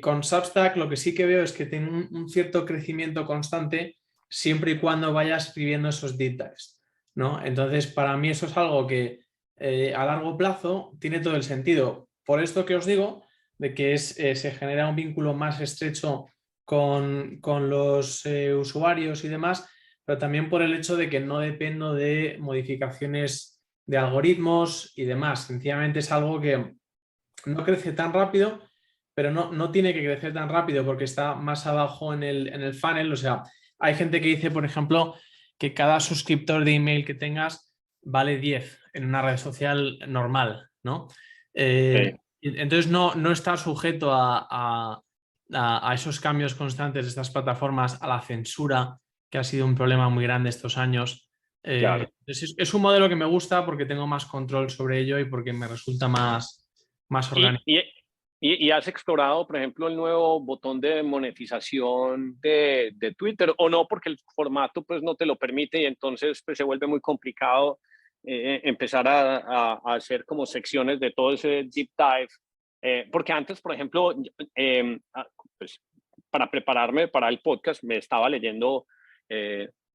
Con Substack lo que sí que veo es que tiene un cierto crecimiento constante siempre y cuando vaya escribiendo esos deep dives, ¿no? Entonces, para mí eso es algo que a largo plazo tiene todo el sentido. Por esto que os digo, de que se genera un vínculo más estrecho con los usuarios y demás, pero también por el hecho de que no dependo de modificaciones de algoritmos y demás. Sencillamente es algo que no crece tan rápido, pero no tiene que crecer tan rápido porque está más abajo en el funnel. O sea, hay gente que dice, por ejemplo, que cada suscriptor de email que tengas vale 10 en una red social normal, ¿no? Sí. Entonces no está sujeto a esos cambios constantes de estas plataformas, a la censura, que ha sido un problema muy grande estos años. Claro. Es un modelo que me gusta porque tengo más control sobre ello y porque me resulta más Y, orgánico. y, y has explorado, por ejemplo, el nuevo botón de monetización de Twitter o no, porque el formato pues no te lo permite y entonces pues se vuelve muy complicado empezar a hacer como secciones de todo ese deep dive. Porque antes, por ejemplo, pues, para prepararme para el podcast me estaba leyendo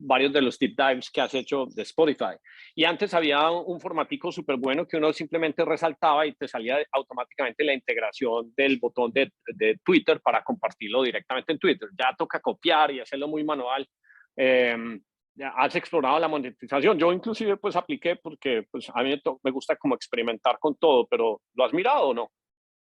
varios de los deep dives que has hecho de Spotify. Y antes había un formatico súper bueno que uno simplemente resaltaba y te salía automáticamente la integración del botón de Twitter para compartirlo directamente en Twitter. Ya toca copiar y hacerlo muy manual. Eh, ¿Has explorado la monetización? Yo inclusive pues apliqué porque pues, a mí me gusta como experimentar con todo, pero ¿lo has mirado o no?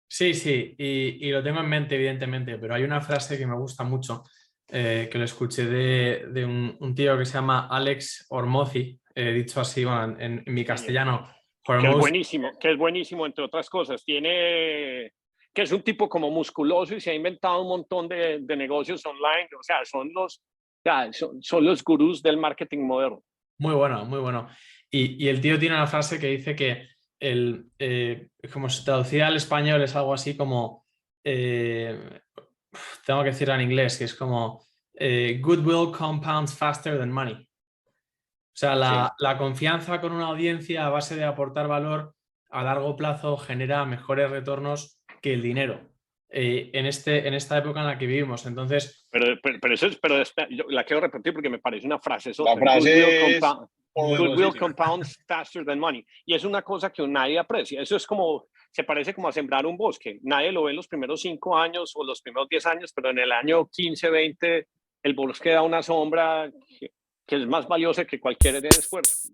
Sí, sí, y lo tengo en mente, evidentemente, pero hay una frase que me gusta mucho, que lo escuché de un tío que se llama Alex Hormozzi, dicho así, bueno, en mi Sí, castellano, Hormozi. que es buenísimo, entre otras cosas. Tiene, que es un tipo como musculoso y se ha inventado un montón de negocios online. O sea, son los gurús del marketing moderno. Muy bueno, muy bueno. Y el tío tiene una frase que dice que como se traducía al español es algo así como, eh, tengo que decirlo en inglés, que es como goodwill compounds faster than money. O sea, Sí. la confianza con una audiencia a base de aportar valor a largo plazo genera mejores retornos que el dinero en esta época en la que vivimos. Entonces, Yo la quiero repetir porque me parece una frase La sota. frase es Goodwill poderosísima. compounds faster than money. Y es una cosa que nadie aprecia. Eso es como, se parece como a sembrar un bosque. Nadie lo ve en los primeros 5 años o los primeros 10 años, pero en el año 15, 20, el bosque da una sombra que es más valiosa que cualquier esfuerzo.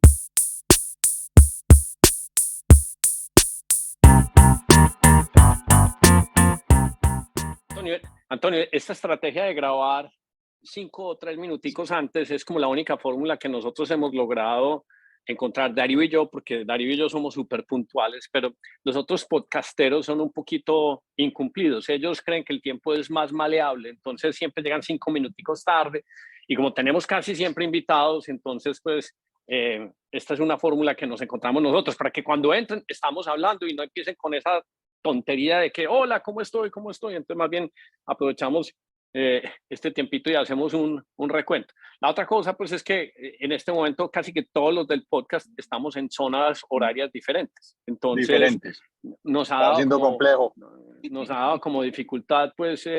Antonio, esta estrategia de grabar 5 o 3 minuticos antes es como la única fórmula que nosotros hemos logrado encontrar, Darío y yo, porque Darío y yo somos súper puntuales, pero los otros podcasteros son un poquito incumplidos. Ellos creen que el tiempo es más maleable, entonces siempre llegan 5 minuticos tarde y como tenemos casi siempre invitados, entonces pues esta es una fórmula que nos encontramos nosotros para que cuando entren estamos hablando y no empiecen con esa tontería de que hola, ¿cómo estoy? ¿Cómo estoy? Entonces más bien aprovechamos este tiempito y hacemos un recuento. La otra cosa, pues, es que en este momento casi que todos los del podcast estamos en zonas horarias diferentes. Entonces, Diferentes. nos ha Está dado siendo como, complejo. nos ha dado como dificultad, pues,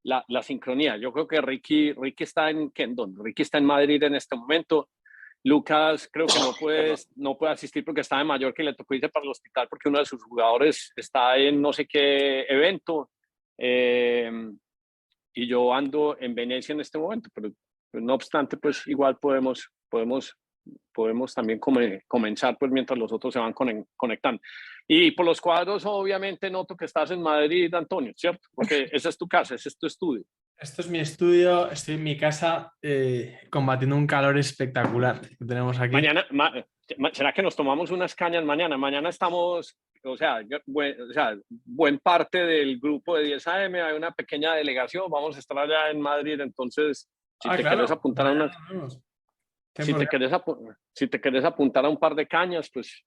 la sincronía. Yo creo que Ricky está Ricky está en Madrid en este momento. Lucas creo que no puede asistir porque está en Mallorca y le tocó irse para el hospital porque uno de sus jugadores está en no sé qué evento. Eh, y yo ando en Venecia en este momento, pero no obstante, pues igual podemos también comenzar pues mientras los otros se van conectando. Y por los cuadros, obviamente noto que estás en Madrid, Antonio, ¿cierto? Porque esa es tu casa, ese es tu estudio. esto es mi estudio, estoy en mi casa combatiendo un calor espectacular que tenemos aquí. Mañana, ¿será que nos tomamos unas cañas mañana? Mañana estamos, buen parte del grupo de 10 AM, hay una pequeña delegación, vamos a estar allá en Madrid, entonces, si te quieres Claro, apuntar a mañana unas, nos vemos. si te quieres apuntar a un par de cañas, pues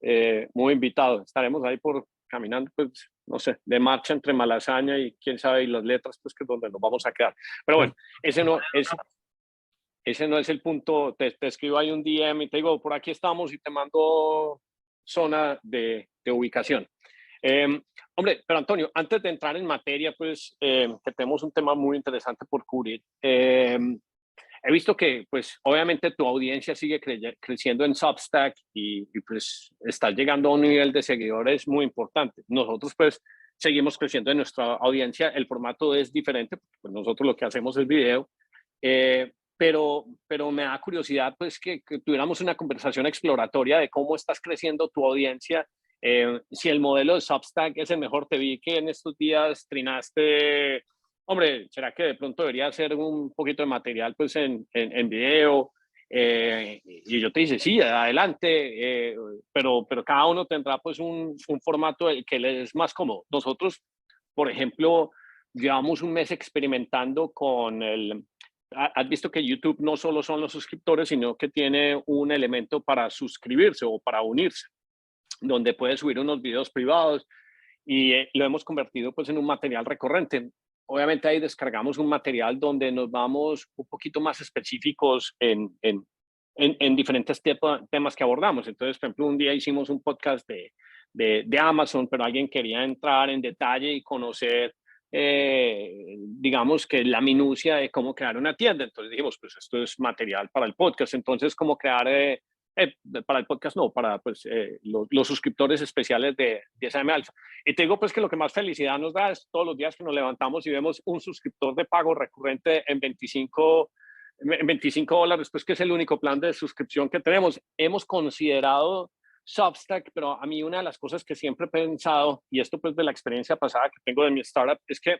muy invitado. Estaremos ahí caminando, pues, no sé, de marcha entre Malasaña y quién sabe, y las letras, pues, que es donde nos vamos a quedar. Pero bueno, ese no es el punto. Te escribo ahí un DM y te digo, por aquí estamos y te mando zona de ubicación. Hombre, pero Antonio, antes de entrar en materia, pues que tenemos un tema muy interesante por cubrir. He visto que, pues, obviamente tu audiencia sigue creciendo en Substack y, pues, estás llegando a un nivel de seguidores muy importante. Nosotros, pues, seguimos creciendo en nuestra audiencia. El formato es diferente, pues nosotros lo que hacemos es video. Pero me da curiosidad, pues, que tuviéramos una conversación exploratoria de cómo estás creciendo tu audiencia. Si el modelo de Substack es el mejor, te vi que en estos días trinaste. Hombre, ¿será que de pronto debería hacer un poquito de material pues en video? Y yo te dice, sí, adelante, pero cada uno tendrá pues un formato el que le es más cómodo. Nosotros, por ejemplo, llevamos un mes experimentando con el. Has visto que YouTube no solo son los suscriptores, sino que tiene un elemento para suscribirse o para unirse, donde puedes subir unos videos privados y lo hemos convertido pues en un material recurrente. Obviamente ahí descargamos un material donde nos vamos un poquito más específicos en diferentes temas que abordamos. Entonces, por ejemplo, un día hicimos un podcast de Amazon, pero alguien quería entrar en detalle y conocer, digamos que la minucia de cómo crear una tienda. Entonces dijimos, pues esto es material para el podcast. Entonces, cómo crear... para el podcast no, para pues, los suscriptores especiales de SM Alpha. Y te digo pues que lo que más felicidad nos da es todos los días que nos levantamos y vemos un suscriptor de pago recurrente en $25, pues que es el único plan de suscripción que tenemos. Hemos considerado Substack, pero a mí una de las cosas que siempre he pensado, y esto pues de la experiencia pasada que tengo de mi startup, es que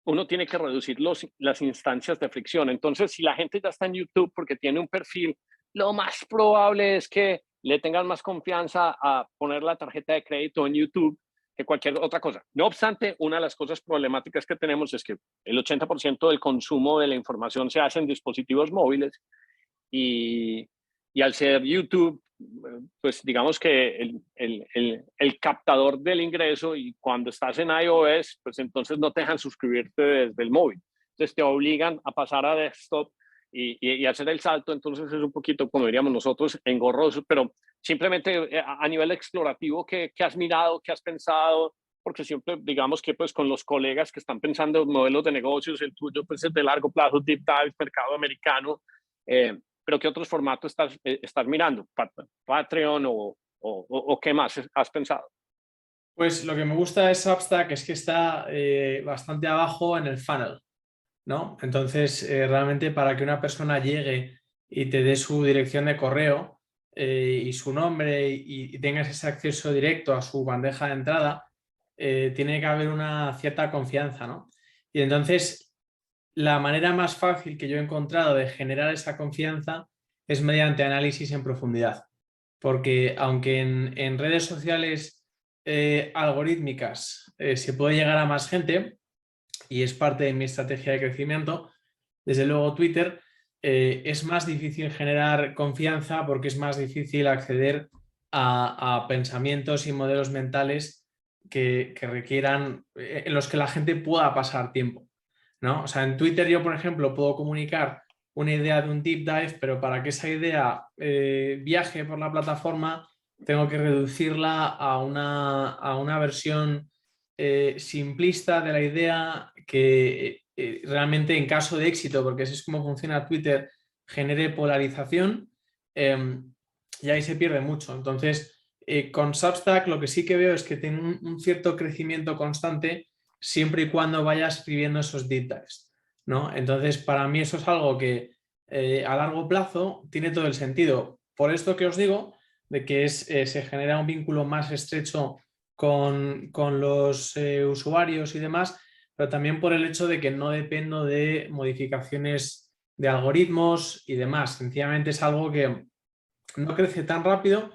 uno tiene que reducir las instancias de fricción. Entonces, si la gente ya está en YouTube porque tiene un perfil, lo más probable es que le tengan más confianza a poner la tarjeta de crédito en YouTube que cualquier otra cosa. No obstante, una de las cosas problemáticas que tenemos es que el 80% del consumo de la información se hace en dispositivos móviles y al ser YouTube, pues digamos que el captador del ingreso, y cuando estás en iOS, pues entonces no te dejan suscribirte desde el móvil. Entonces te obligan a pasar a desktop y hacer el salto. Entonces es un poquito, como diríamos nosotros, engorroso, pero simplemente a nivel explorativo, ¿qué has mirado, qué has pensado? Porque siempre digamos que pues con los colegas que están pensando en modelos de negocios, el tuyo pues es de largo plazo, deep dive, mercado americano, pero ¿qué otros formatos estás mirando? ¿Patreon o qué más has pensado? Pues lo que me gusta de Substack es que está bastante abajo en el funnel, ¿no? Entonces, realmente para que una persona llegue y te dé su dirección de correo y su nombre y tengas ese acceso directo a su bandeja de entrada, tiene que haber una cierta confianza, ¿no? Y entonces, la manera más fácil que yo he encontrado de generar esa confianza es mediante análisis en profundidad. Porque aunque en redes sociales algorítmicas se puede llegar a más gente, y es parte de mi estrategia de crecimiento, desde luego Twitter es más difícil generar confianza porque es más difícil acceder a pensamientos y modelos mentales que requieran, en los que la gente pueda pasar tiempo, ¿no? O sea, en Twitter yo, por ejemplo, puedo comunicar una idea de un deep dive, pero para que esa idea viaje por la plataforma, tengo que reducirla a una versión simplista de la idea que realmente en caso de éxito, porque así es como funciona Twitter, genere polarización y ahí se pierde mucho. Entonces, con Substack lo que sí que veo es que tiene un cierto crecimiento constante siempre y cuando vaya escribiendo esos deep dives, ¿no? Entonces, para mí eso es algo que a largo plazo tiene todo el sentido. Por esto que os digo, de que se genera un vínculo más estrecho con los usuarios y demás, pero también por el hecho de que no dependo de modificaciones de algoritmos y demás. Sencillamente es algo que no crece tan rápido,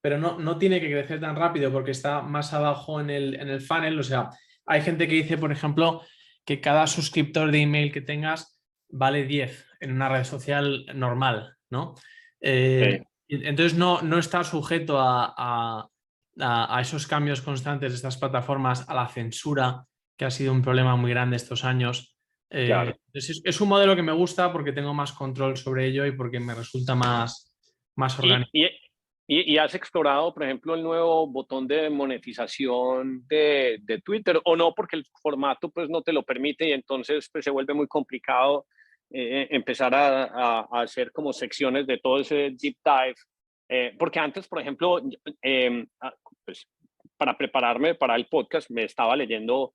pero no tiene que crecer tan rápido porque está más abajo en el funnel. O sea, hay gente que dice, por ejemplo, que cada suscriptor de email que tengas vale 10 en una red social normal, ¿no? Sí. Entonces no está sujeto a esos cambios constantes de estas plataformas, a la censura, que ha sido un problema muy grande estos años. Claro. Es un modelo que me gusta porque tengo más control sobre ello y porque me resulta más Y, orgánico. y, ¿Y has explorado, por ejemplo, el nuevo botón de monetización de Twitter o no? Porque el formato pues no te lo permite y entonces pues se vuelve muy complicado empezar a hacer como secciones de todo ese deep dive. Porque antes, por ejemplo, pues, para prepararme para el podcast me estaba leyendo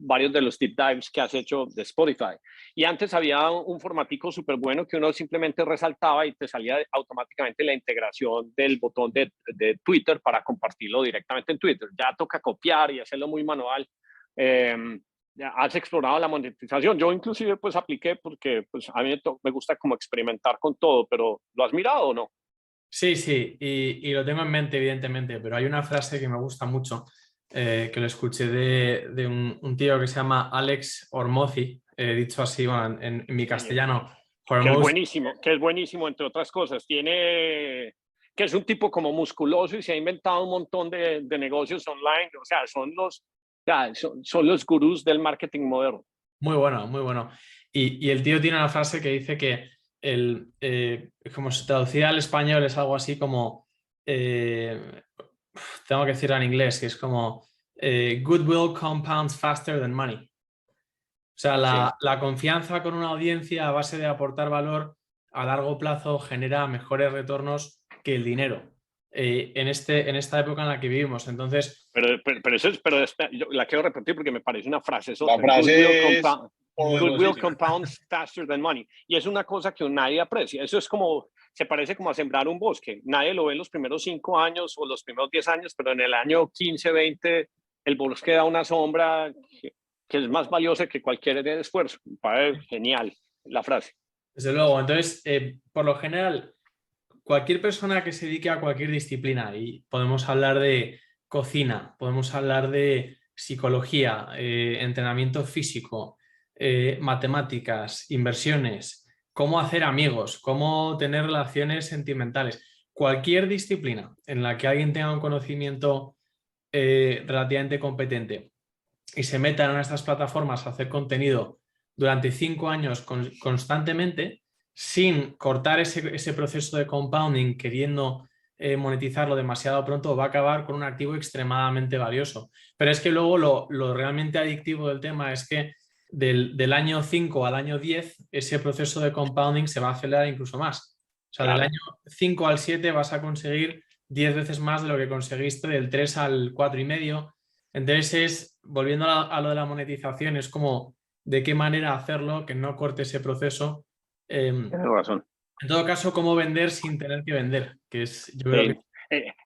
varios de los deep dives que has hecho de Spotify. Y antes había un formatico súper bueno que uno simplemente resaltaba y te salía automáticamente la integración del botón de Twitter para compartirlo directamente en Twitter. Ya toca copiar y hacerlo muy manual. ¿Has explorado la monetización? Yo inclusive pues apliqué porque pues, a mí me gusta como experimentar con todo, pero ¿lo has mirado o no? Sí, sí, y lo tengo en mente, evidentemente, pero hay una frase que me gusta mucho, que lo escuché de un tío que se llama Alex Hormozzi, dicho así, bueno, en mi castellano, Hormozi. Que es buenísimo, entre otras cosas. Que es un tipo como musculoso y se ha inventado un montón de negocios online. O sea, son los gurús del marketing moderno. Muy bueno, muy bueno. Y el tío tiene una frase que dice que como se traducía al español es algo así como, tengo que decirlo en inglés, que es como goodwill compounds faster than money. O sea, Sí. la confianza con una audiencia a base de aportar valor a largo plazo genera mejores retornos que el dinero en esta época en la que vivimos. Entonces, Yo la quiero repetir porque me parece una frase La sota. frase es Goodwill poderosísima. compounds faster than money. Y es una cosa que nadie aprecia. Eso es como, se parece como a sembrar un bosque. Nadie lo ve en los primeros 5 años o los primeros 10 años, pero en el año 15, 20, el bosque da una sombra que es más valiosa que cualquier esfuerzo. Genial la frase. desde luego, entonces, por lo general, cualquier persona que se dedique a cualquier disciplina, y podemos hablar de cocina, podemos hablar de psicología, entrenamiento físico, matemáticas, inversiones, cómo hacer amigos, cómo tener relaciones sentimentales, cualquier disciplina en la que alguien tenga un conocimiento relativamente competente y se meta en una de estas plataformas a hacer contenido durante 5 años constantemente, sin cortar ese proceso de compounding, queriendo monetizarlo demasiado pronto, va a acabar con un activo extremadamente valioso. Pero es que luego lo realmente adictivo del tema es que del año 5 al año 10, ese proceso de compounding se va a acelerar incluso más. O sea, Claro. del año 5 al 7 vas a conseguir 10 veces más de lo que conseguiste del 3 al 4,5. Entonces, volviendo a lo de la monetización, es como de qué manera hacerlo, que no corte ese proceso. Tienes razón. En todo caso, cómo vender sin tener que vender, que es, yo creo que...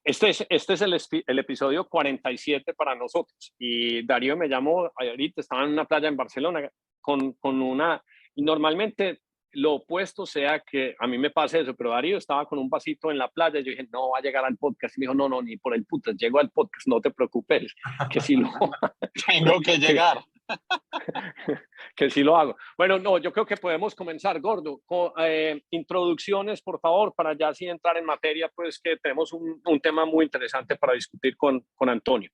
Este es el episodio 47 para nosotros. Y Darío me llamó ahorita, estaba en una playa en Barcelona con una... Y normalmente lo opuesto sea que a mí me pase eso, pero Darío estaba con un vasito en la playa y yo dije, no va a llegar al podcast. Y me dijo, no, ni por el putas, llego al podcast, no te preocupes, que si lo... Tengo que llegar. que sí lo hago. Bueno, no, yo creo que podemos comenzar, Gordo, con introducciones, por favor, para ya así entrar en materia, pues que tenemos un tema muy interesante para discutir con Antonio.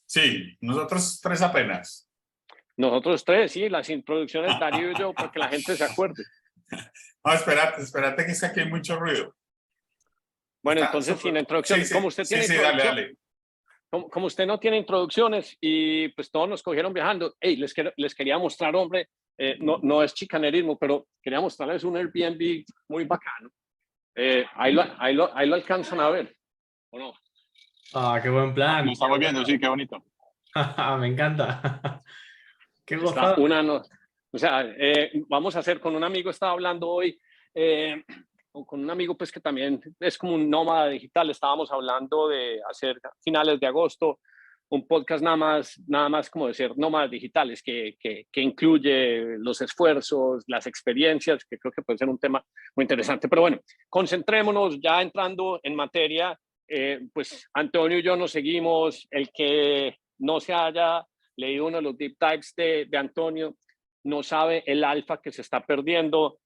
Sí, nosotros 3 apenas. Nosotros 3, sí, las introducciones, Darío y yo, para que la gente se acuerde. No, espérate, que es que aquí hay mucho ruido. Bueno, entonces, sin introducción, sí, como usted tiene introducción, dale. Como usted no tiene introducciones y pues todos nos cogieron viajando, hey, les quería mostrar, hombre, no es chicanerismo, pero quería mostrarles un Airbnb muy bacano. Ahí lo alcanzan a ver, ¿o no? Ah, qué buen plan. Lo estamos viendo, sí, qué bonito. Me encanta. Qué Está gozada. o sea, vamos a hacer con un amigo, estaba hablando hoy, con un amigo pues que también es como un nómada digital, estábamos hablando de hacer finales de agosto un podcast nada más como de ser nómadas digitales, que incluye los esfuerzos, las experiencias, que creo que puede ser un tema muy interesante. Pero bueno, concentrémonos ya entrando en materia, pues Antonio y yo nos seguimos, el que no se haya leído uno de los deep dives de Antonio, no sabe el alfa que se está perdiendo.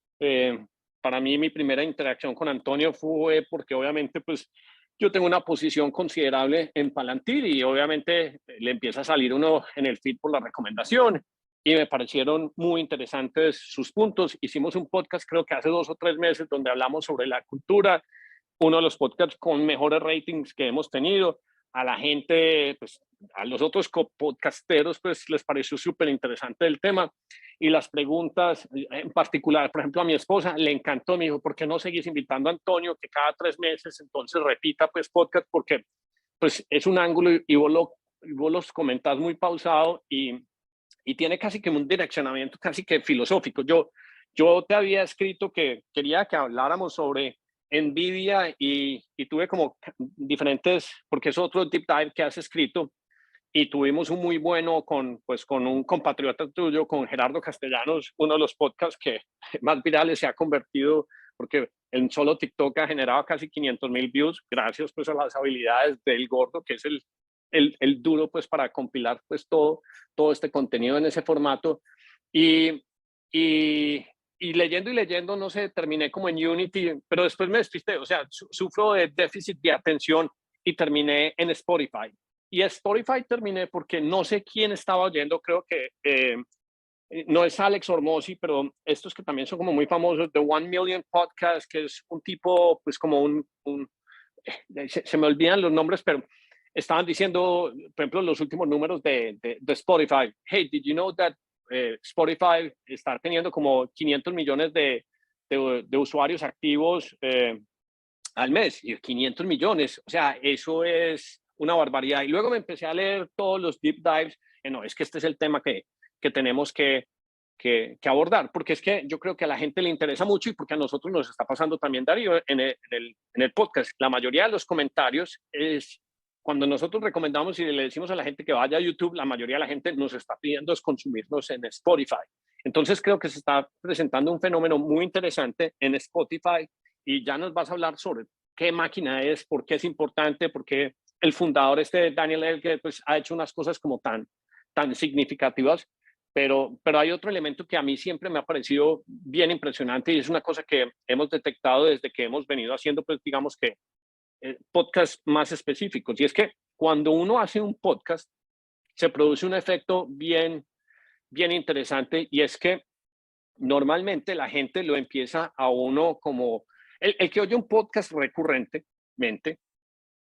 Para mí mi primera interacción con Antonio fue porque obviamente pues yo tengo una posición considerable en Palantir y obviamente le empieza a salir uno en el feed por la recomendación y me parecieron muy interesantes sus puntos. Hicimos un podcast creo que hace 2 o 3 meses donde hablamos sobre la cultura uno de los podcasts con mejores ratings que hemos tenido. A la gente, pues a los otros podcasteros, pues les pareció súper interesante el tema. Y las preguntas, en particular, por ejemplo, a mi esposa le encantó, me dijo, ¿por qué no seguís invitando a Antonio que cada 3 meses entonces repita pues podcast? Porque pues es un ángulo y vos los comentás muy pausado y tiene casi que un direccionamiento casi que filosófico. Yo te había escrito que quería que habláramos sobre NVIDIA y tuve como diferentes, porque es otro deep dive que has escrito, y tuvimos un muy bueno con un compatriota tuyo, con Gerardo Castellanos, uno de los podcasts que más virales se ha convertido, porque en solo TikTok ha generado casi 500,000 views, gracias pues a las habilidades del Gordo, que es el duro pues para compilar pues todo este contenido en ese formato. Y leyendo, no sé, terminé como en Unity, pero después me despisté, o sea, sufro de déficit de atención y terminé en Spotify. Y Spotify terminé porque no sé quién estaba oyendo, creo que no es Alex Hormozzi, pero estos que también son como muy famosos, The 1 Million Podcast, que es un tipo, pues como se me olvidan los nombres, pero estaban diciendo, por ejemplo, los últimos números de Spotify. Hey, did you know that Spotify está teniendo como 500 millones de usuarios activos al mes? Y 500 millones, o sea, eso es una barbaridad. Y luego me empecé a leer todos los deep dives. No, es que este es el tema que tenemos que abordar, porque es que yo creo que a la gente le interesa mucho y porque a nosotros nos está pasando también, Darío, en el podcast. La mayoría de los comentarios es cuando nosotros recomendamos y le decimos a la gente que vaya a YouTube, la mayoría de la gente nos está pidiendo es consumirnos en Spotify. Entonces creo que se está presentando un fenómeno muy interesante en Spotify y ya nos vas a hablar sobre qué máquina es, por qué es importante, por qué el fundador Daniel Ek pues ha hecho unas cosas como tan significativas. Pero hay otro elemento que a mí siempre me ha parecido bien impresionante y es una cosa que hemos detectado desde que hemos venido haciendo, pues digamos que podcasts más específicos. Y es que cuando uno hace un podcast, se produce un efecto bien interesante y es que normalmente la gente lo empieza a uno como... El que oye un podcast recurrentemente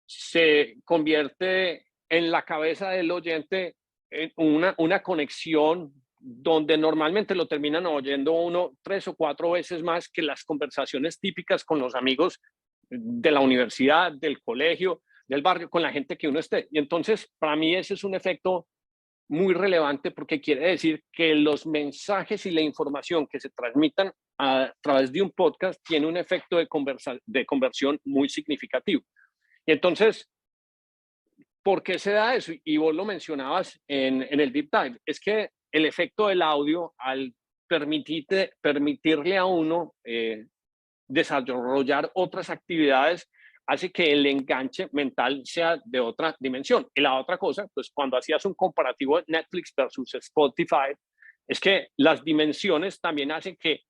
se convierte en la cabeza del oyente en una conexión donde normalmente lo terminan oyendo uno 3 o 4 veces más que las conversaciones típicas con los amigos de la universidad, del colegio, del barrio, con la gente que uno esté. Y entonces, para mí ese es un efecto muy relevante porque quiere decir que los mensajes y la información que se transmitan a través de un podcast tiene un efecto de conversión muy significativo. Y entonces, ¿por qué se da eso? Y vos lo mencionabas en el Deep Dive. Es que el efecto del audio, al permitirle a uno desarrollar otras actividades, hace que el enganche mental sea de otra dimensión. Y la otra cosa, pues cuando hacías un comparativo de Netflix versus Spotify, es que las dimensiones también hacen que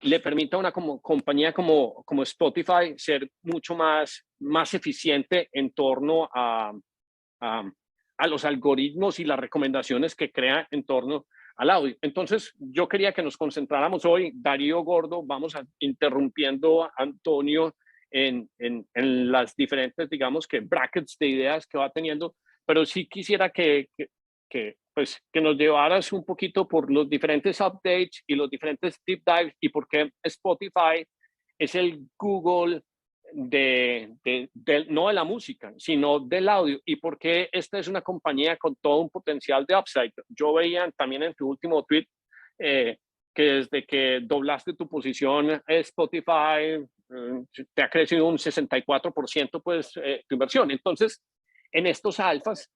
le permita a una compañía como Spotify ser mucho más eficiente en torno a los algoritmos y las recomendaciones que crea en torno al audio. Entonces, yo quería que nos concentráramos hoy, Darío Gordo, vamos interrumpiendo a Antonio en las diferentes, digamos que brackets de ideas que va teniendo, pero sí quisiera que nos llevaras un poquito por los diferentes updates y los diferentes deep dives y por qué Spotify es el Google no de la música, sino del audio, y por qué esta es una compañía con todo un potencial de upside. Yo veía también en tu último tweet que desde que doblaste tu posición Spotify te ha crecido un 64% pues tu inversión. Entonces, en estos alfas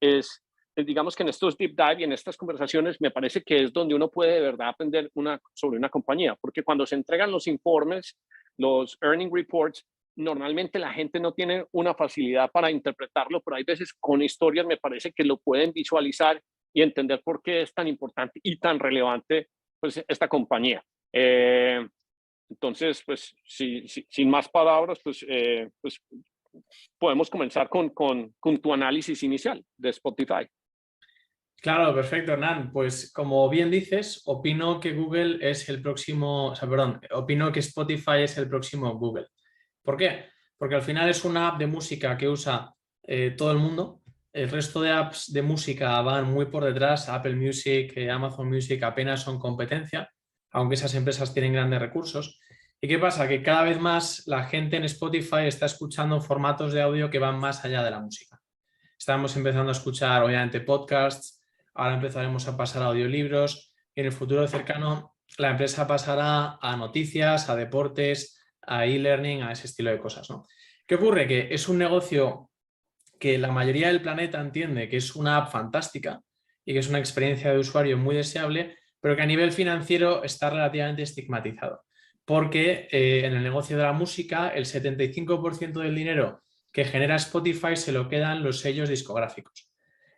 digamos que en estos deep dive y en estas conversaciones me parece que es donde uno puede de verdad aprender sobre una compañía, porque cuando se entregan los informes, los earning reports, normalmente la gente no tiene una facilidad para interpretarlo, pero hay veces con historias me parece que lo pueden visualizar y entender por qué es tan importante y tan relevante pues, esta compañía. Entonces, pues, sin más palabras, pues podemos comenzar con tu análisis inicial de Spotify. Claro, perfecto, Hernán. Pues como bien dices, opino que Google es el próximo, opino que Spotify es el próximo Google. ¿Por qué? Porque al final es una app de música que usa todo el mundo. El resto de apps de música van muy por detrás. Apple Music, Amazon Music apenas son competencia, aunque esas empresas tienen grandes recursos. ¿Y qué pasa? Que cada vez más la gente en Spotify está escuchando formatos de audio que van más allá de la música. Estamos empezando a escuchar, obviamente, podcasts, ahora empezaremos a pasar a audiolibros y en el futuro cercano la empresa pasará a noticias, a deportes, a e-learning, a ese estilo de cosas, ¿no? ¿Qué ocurre? Que es un negocio que la mayoría del planeta entiende que es una app fantástica y que es una experiencia de usuario muy deseable, pero que a nivel financiero está relativamente estigmatizado. Porque en el negocio de la música, el 75% del dinero que genera Spotify se lo quedan los sellos discográficos.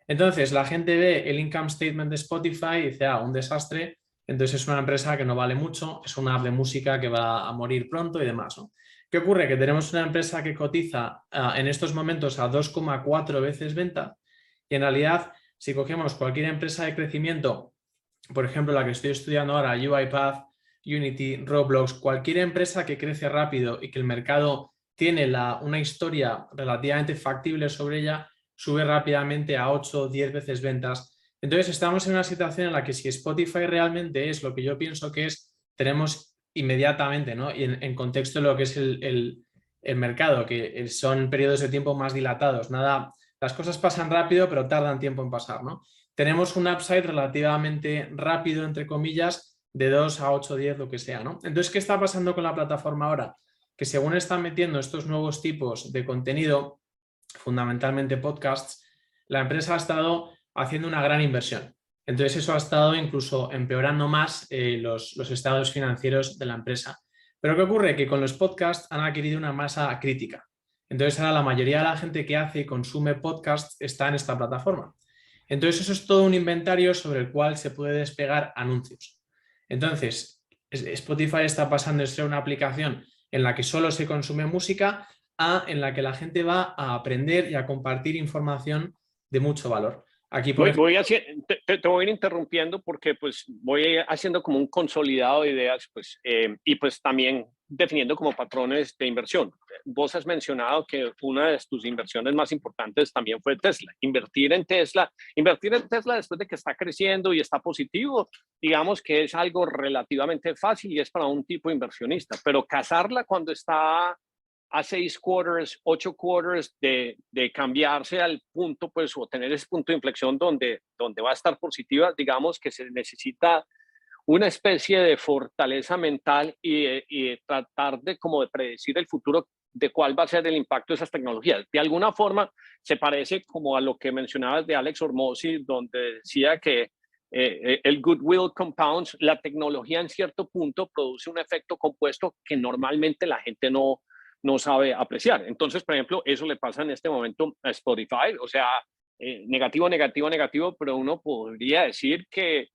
Entonces, la gente ve el income statement de Spotify y dice, un desastre, entonces es una empresa que no vale mucho, es una app de música que va a morir pronto y demás, ¿no? ¿Qué ocurre? Que tenemos una empresa que cotiza en estos momentos a 2,4 veces venta y en realidad, si cogemos cualquier empresa de crecimiento, por ejemplo, la que estoy estudiando ahora, UiPath, Unity, Roblox, cualquier empresa que crece rápido y que el mercado tiene una historia relativamente factible sobre ella, sube rápidamente a 8 o 10 veces ventas. Entonces estamos en una situación en la que si Spotify realmente es lo que yo pienso que es, tenemos inmediatamente, ¿no? Y en contexto de lo que es el mercado, que son periodos de tiempo más dilatados. Nada, las cosas pasan rápido, pero tardan tiempo en pasar, ¿no? Tenemos un upside relativamente rápido, entre comillas, de 2 a 8, 10, lo que sea, ¿no? Entonces, ¿qué está pasando con la plataforma ahora? Que según están metiendo estos nuevos tipos de contenido, fundamentalmente podcasts, la empresa ha estado haciendo una gran inversión. Entonces eso ha estado incluso empeorando más los estados financieros de la empresa. Pero ¿qué ocurre? Que con los podcasts han adquirido una masa crítica. Entonces ahora la mayoría de la gente que hace y consume podcasts está en esta plataforma. Entonces eso es todo un inventario sobre el cual se puede despegar anuncios. Entonces Spotify está pasando de ser una aplicación en la que solo se consume música en la que la gente va a aprender y a compartir información de mucho valor. Aquí, por ejemplo, te voy a ir interrumpiendo porque pues voy haciendo como un consolidado de ideas pues, y pues también definiendo como patrones de inversión. Vos has mencionado que una de tus inversiones más importantes también fue Tesla. Invertir en Tesla después de que está creciendo y está positivo, digamos que es algo relativamente fácil y es para un tipo de inversionista, pero cazarla cuando está a 6 quarters, 8 quarters de cambiarse al punto, pues, o tener ese punto de inflexión donde va a estar positiva, digamos que se necesita una especie de fortaleza mental y tratar de como de predecir el futuro de cuál va a ser el impacto de esas tecnologías. De alguna forma se parece como a lo que mencionabas de Alex Hormozi, donde decía que el goodwill compounds, la tecnología en cierto punto produce un efecto compuesto que normalmente la gente no sabe apreciar. Entonces, por ejemplo, eso le pasa en este momento a Spotify, o sea, negativo, negativo, negativo, pero uno podría decir que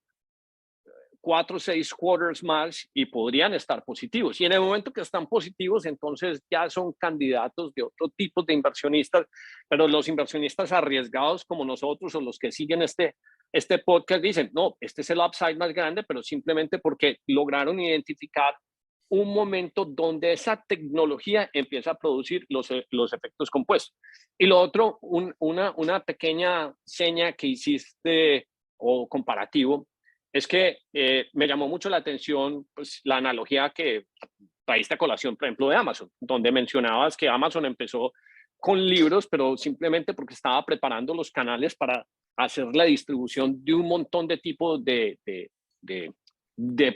4 o 6 quarters más y podrían estar positivos. Y en el momento que están positivos, entonces ya son candidatos de otro tipo de inversionistas, pero los inversionistas arriesgados como nosotros o los que siguen este podcast dicen, no, este es el upside más grande, pero simplemente porque lograron identificar un momento donde esa tecnología empieza a producir los efectos compuestos. Y lo otro, una pequeña seña que hiciste o comparativo, es que me llamó mucho la atención pues, la analogía que traíste a colación, por ejemplo, de Amazon, donde mencionabas que Amazon empezó con libros, pero simplemente porque estaba preparando los canales para hacer la distribución de un montón de tipos de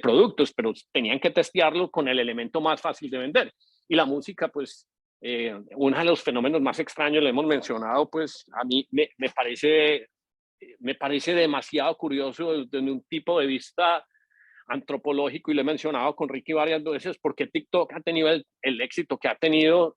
productos, pero tenían que testearlo con el elemento más fácil de vender. Y la música, pues, uno de los fenómenos más extraños, lo hemos mencionado, pues, a mí me parece demasiado curioso desde un tipo de vista antropológico, y lo he mencionado con Ricky varias veces, porque TikTok ha tenido el éxito que ha tenido,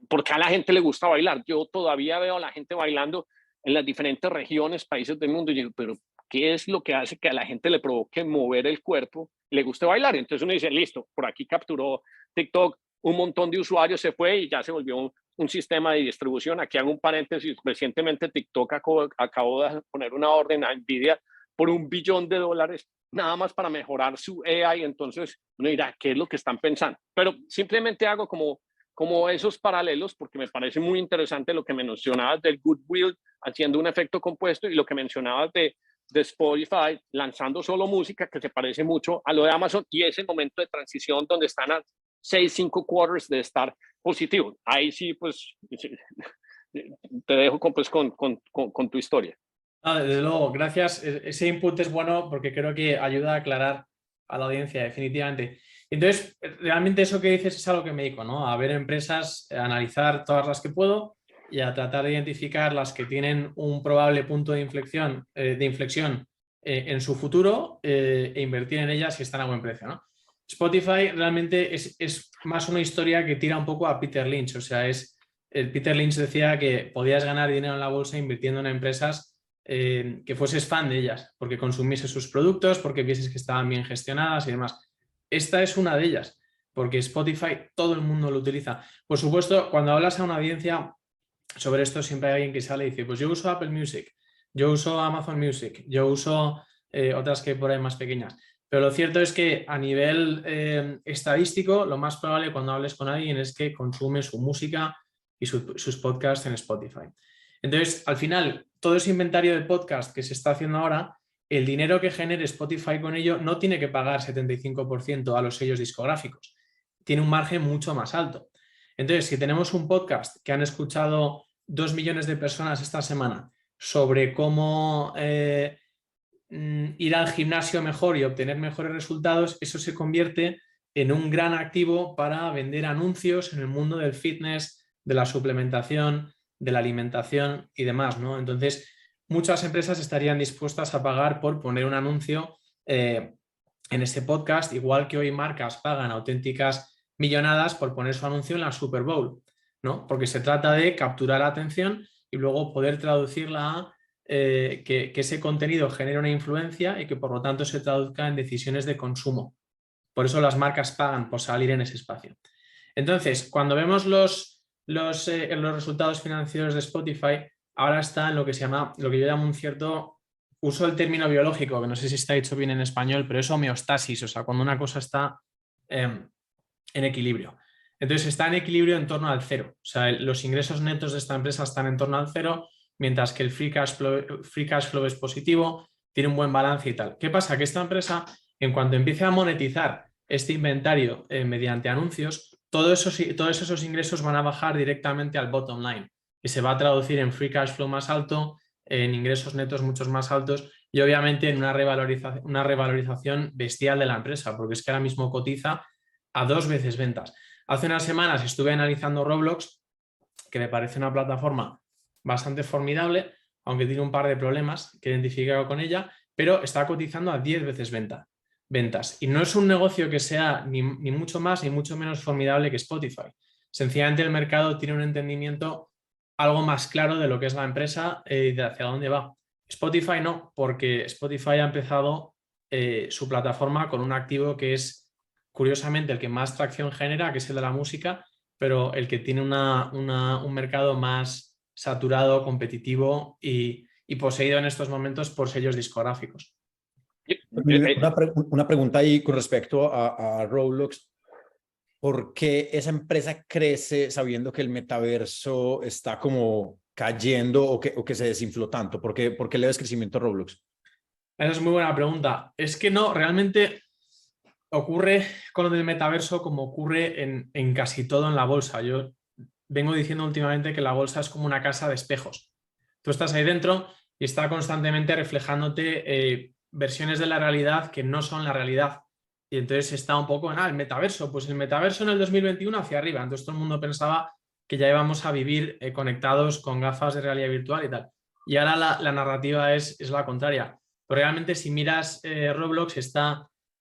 porque a la gente le gusta bailar. Yo todavía veo a la gente bailando en las diferentes regiones, países del mundo, y digo, pero ¿qué es lo que hace que a la gente le provoque mover el cuerpo y le guste bailar? Entonces uno dice, listo, por aquí capturó TikTok un montón de usuarios, se fue y ya se volvió un sistema de distribución. Aquí hago un paréntesis, recientemente TikTok acabó de poner una orden a Nvidia por $1 billón nada más para mejorar su AI. Entonces uno dirá, ¿qué es lo que están pensando? Pero simplemente hago como como esos paralelos, porque me parece muy interesante lo que mencionabas del Goodwill haciendo un efecto compuesto y lo que mencionabas de Spotify lanzando solo música, que se parece mucho a lo de Amazon, y ese momento de transición donde están a 6-5 quarters de estar positivo. Ahí sí, pues, te dejo con tu historia. Desde luego, gracias. Ese input es bueno porque creo que ayuda a aclarar a la audiencia, definitivamente. Entonces, realmente eso que dices es a lo que me dedico, ¿no? A ver empresas, a analizar todas las que puedo y a tratar de identificar las que tienen un probable punto de inflexión en su futuro e invertir en ellas si están a buen precio, ¿no? Spotify realmente es más una historia que tira un poco a Peter Lynch. O sea, Peter Lynch decía que podías ganar dinero en la bolsa invirtiendo en empresas que fueses fan de ellas, porque consumiese sus productos, porque vieses que estaban bien gestionadas y demás. Esta es una de ellas, porque Spotify todo el mundo lo utiliza. Por supuesto, cuando hablas a una audiencia sobre esto, siempre hay alguien que sale y dice, pues yo uso Apple Music, yo uso Amazon Music, yo uso otras que hay por ahí más pequeñas. Pero lo cierto es que a nivel estadístico, lo más probable cuando hables con alguien es que consume su música y sus podcasts en Spotify. Entonces, al final, todo ese inventario de podcast que se está haciendo ahora, el dinero que genere Spotify con ello no tiene que pagar 75% a los sellos discográficos. Tiene un margen mucho más alto. Entonces, si tenemos un podcast que han escuchado 2 millones de personas esta semana sobre cómo ir al gimnasio mejor y obtener mejores resultados, eso se convierte en un gran activo para vender anuncios en el mundo del fitness, de la suplementación, de la alimentación y demás, ¿no? Entonces, muchas empresas estarían dispuestas a pagar por poner un anuncio en ese podcast, igual que hoy marcas pagan auténticas millonadas por poner su anuncio en la Super Bowl, ¿no? Porque se trata de capturar la atención y luego poder traducirla a que ese contenido genere una influencia y que por lo tanto se traduzca en decisiones de consumo. Por eso las marcas pagan por salir en ese espacio. Entonces, cuando vemos los resultados financieros de Spotify, ahora está en lo que se llama, lo que yo llamo un cierto, uso del término biológico, que no sé si está dicho bien en español, pero es homeostasis, o sea, cuando una cosa está en equilibrio. Entonces está en equilibrio en torno al cero. O sea, los ingresos netos de esta empresa están en torno al cero, mientras que el free cash flow es positivo, tiene un buen balance y tal. ¿Qué pasa? Que esta empresa, en cuanto empiece a monetizar este inventario mediante anuncios, todos esos ingresos van a bajar directamente al bottom line y se va a traducir en free cash flow más alto, en ingresos netos muchos más altos y obviamente en una revalorización bestial de la empresa, porque es que ahora mismo cotiza a 2 veces ventas. Hace unas semanas estuve analizando Roblox, que me parece una plataforma bastante formidable, aunque tiene un par de problemas que he identificado con ella, pero está cotizando a 10 veces ventas. Y no es un negocio que sea ni mucho más ni mucho menos formidable que Spotify. Sencillamente el mercado tiene un entendimiento algo más claro de lo que es la empresa y de hacia dónde va. Spotify no, porque Spotify ha empezado su plataforma con un activo que es curiosamente el que más tracción genera, que es el de la música, pero el que tiene un mercado más saturado, competitivo y poseído en estos momentos por sellos discográficos. Una pregunta ahí con respecto a Roblox. ¿Por qué esa empresa crece sabiendo que el metaverso está como cayendo o que se desinfló tanto? ¿Por qué le ves crecimiento a Roblox? Esa es muy buena pregunta. Es que no, realmente ocurre con lo del metaverso como ocurre en casi todo en la bolsa. Yo vengo diciendo últimamente que la bolsa es como una casa de espejos. Tú estás ahí dentro y está constantemente reflejándote versiones de la realidad que no son la realidad. Y entonces está un poco en el metaverso. Pues el metaverso en el 2021 hacia arriba. Entonces todo el mundo pensaba que ya íbamos a vivir conectados con gafas de realidad virtual y tal. Y ahora la narrativa es la contraria. Pero realmente si miras Roblox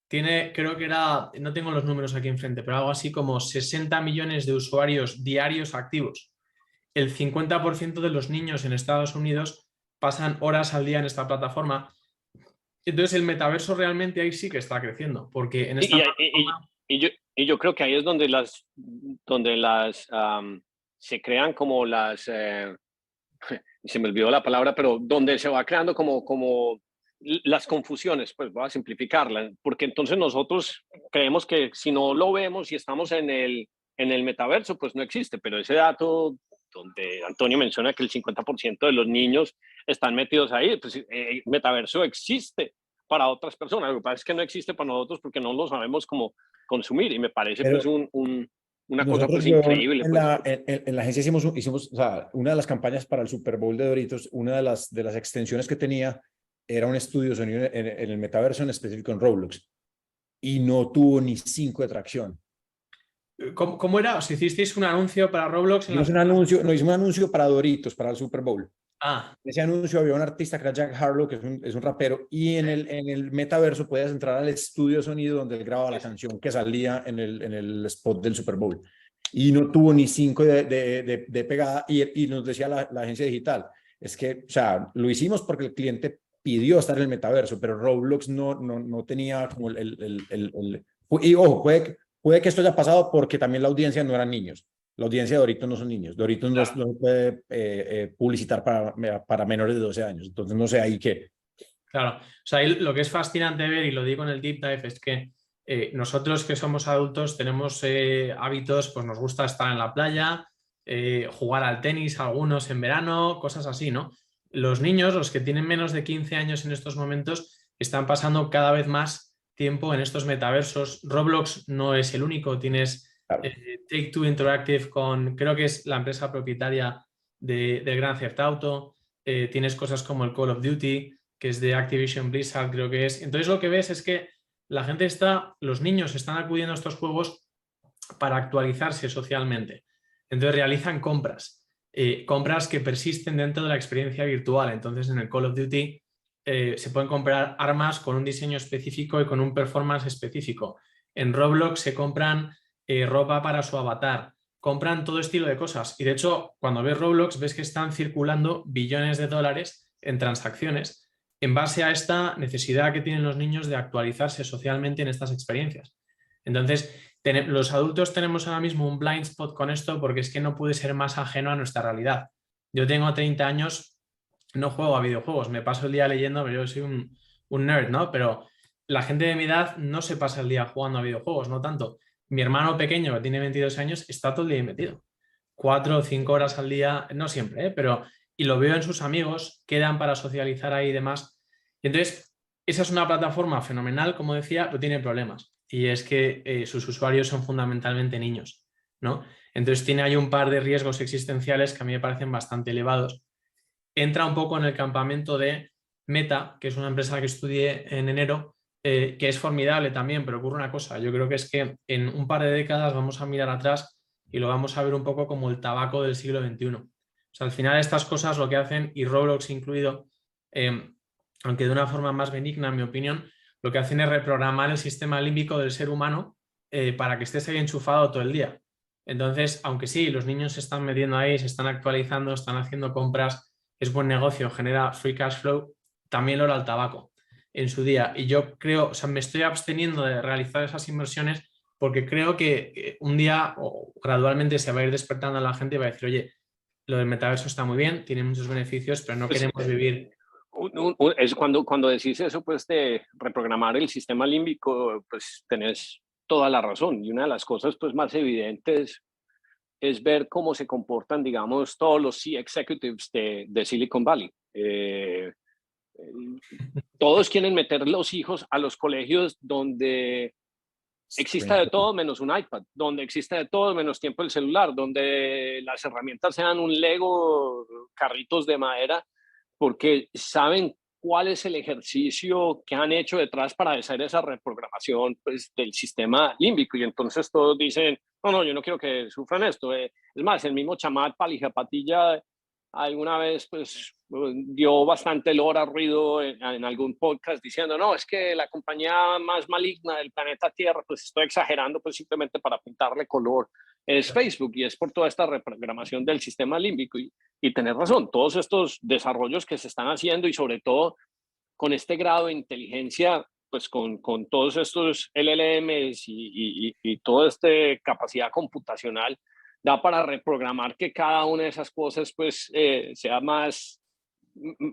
tiene, creo que no tengo los números aquí enfrente, pero algo así como 60 millones de usuarios diarios activos. El 50% de los niños en Estados Unidos pasan horas al día en esta plataforma. Entonces el metaverso realmente ahí sí que está creciendo, porque en esta plataforma... yo creo que ahí es donde se crean como se me olvidó la palabra, pero donde se va creando como las confusiones, pues voy a simplificarla, porque entonces nosotros creemos que si no lo vemos y estamos en el En el metaverso, pues no existe, pero ese dato donde Antonio menciona que el 50% de los niños están metidos ahí, pues metaverso existe para otras personas. Lo que pasa es que no existe para nosotros porque no lo sabemos cómo consumir, y me parece Pero pues una cosa nosotros, pues weón, increíble. en Pues. la agencia hicimos, o sea, una de las campañas para el Super Bowl de Doritos, una de las extensiones que tenía era un estudio de sonido en el metaverso, en específico en Roblox, y no tuvo ni 5 de tracción. ¿Cómo era? ¿Os hicisteis un anuncio para Roblox en las... No, hicimos un anuncio para Doritos, para el Super Bowl. Ah, En ese anuncio había un artista que era Jack Harlow, que es un rapero, y en el metaverso podías entrar al estudio de sonido donde él grababa la canción que salía en el spot del Super Bowl. Y no tuvo ni 5 de pegada, y nos decía la agencia digital, es que, o sea, lo hicimos porque el cliente pidió estar en el metaverso, pero Roblox no tenía como y ojo, puede que esto haya pasado porque también la audiencia no eran niños. La audiencia de Doritos no son niños. Doritos no se puede publicitar para menores de 12 años. Entonces, no sé ahí qué. claro. O sea, ahí lo que es fascinante ver, y lo digo en el Deep Dive, es que nosotros que somos adultos tenemos hábitos, pues nos gusta estar en la playa, jugar al tenis, algunos en verano, cosas así, ¿no? Los niños, los que tienen menos de 15 años en estos momentos, están pasando cada vez más tiempo en estos metaversos. Roblox no es el único, tienes Claro. Take-Two Interactive creo que es la empresa propietaria de Grand Theft Auto, tienes cosas como el Call of Duty, que es de Activision Blizzard, creo que es. Entonces lo que ves es que los niños están acudiendo a estos juegos para actualizarse socialmente. Entonces realizan compras, compras que persisten dentro de la experiencia virtual. Entonces en el Call of Duty se pueden comprar armas con un diseño específico y con un performance específico. En Roblox se compran ropa para su avatar, compran todo estilo de cosas. Y de hecho, cuando ves Roblox, ves que están circulando billones de dólares en transacciones en base a esta necesidad que tienen los niños de actualizarse socialmente en estas experiencias. Entonces, los adultos tenemos ahora mismo un blind spot con esto porque es que no puede ser más ajeno a nuestra realidad. Yo tengo 30 años, no juego a videojuegos, me paso el día leyendo, pero yo soy un nerd, ¿no? Pero la gente de mi edad no se pasa el día jugando a videojuegos, no tanto. Mi hermano pequeño, que tiene 22 años, está todo el día metido. 4 o 5 horas al día, no siempre, pero... Y lo veo en sus amigos, quedan para socializar ahí y demás. Y entonces, esa es una plataforma fenomenal, como decía, pero tiene problemas. Y es que sus usuarios son fundamentalmente niños, ¿no? Entonces tiene ahí un par de riesgos existenciales que a mí me parecen bastante elevados. Entra un poco en el campamento de Meta, que es una empresa que estudié en enero, que es formidable también, pero ocurre una cosa. Yo creo que es que en un par de décadas vamos a mirar atrás y lo vamos a ver un poco como el tabaco del siglo XXI. O sea, al final estas cosas lo que hacen, y Roblox incluido, aunque de una forma más benigna, en mi opinión, lo que hacen es reprogramar el sistema límbico del ser humano para que estés ahí enchufado todo el día. Entonces, aunque sí, los niños se están metiendo ahí, se están actualizando, están haciendo compras, es buen negocio, genera free cash flow, también lo era el tabaco en su día. Y yo creo, o sea, me estoy absteniendo de realizar esas inversiones porque creo que un día o gradualmente se va a ir despertando a la gente y va a decir, oye, lo del metaverso está muy bien, tiene muchos beneficios, pero no queremos vivir. Es cuando decís eso, pues de reprogramar el sistema límbico, pues tenés toda la razón. Y una de las cosas pues más evidentes es ver cómo se comportan, digamos, todos los C-executives de Silicon Valley. Todos quieren meter los hijos a los colegios donde exista de todo menos un iPad, donde exista de todo menos tiempo el celular, donde las herramientas sean un Lego, carritos de madera, porque saben cuál es el ejercicio que han hecho detrás para hacer esa reprogramación pues, del sistema límbico. Y entonces todos dicen, no, yo no quiero que sufran esto. Es más, el mismo Chamath Palihapitiya alguna vez pues dio bastante lora, ruido en algún podcast diciendo, no, es que la compañía más maligna del planeta Tierra, pues estoy exagerando, pues simplemente para pintarle color, es Facebook, y es por toda esta reprogramación del sistema límbico. Y tenés razón, todos estos desarrollos que se están haciendo y sobre todo con este grado de inteligencia, pues con todos estos LLMs y toda esta capacidad computacional, da para reprogramar que cada una de esas cosas pues sea más,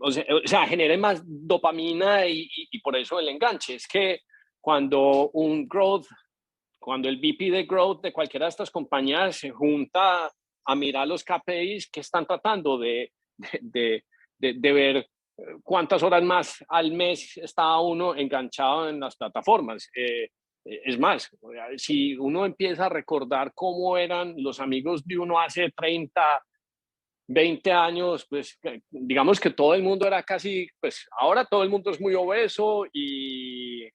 o sea, genere más dopamina y por eso el enganche. Es que cuando un growth cuando el VP de Growth de cualquiera de estas compañías se junta a mirar los KPIs que están tratando de ver cuántas horas más al mes está uno enganchado en las plataformas. Es más, si uno empieza a recordar cómo eran los amigos de uno hace 30, 20 años, pues digamos que todo el mundo era casi, pues ahora todo el mundo es muy obeso y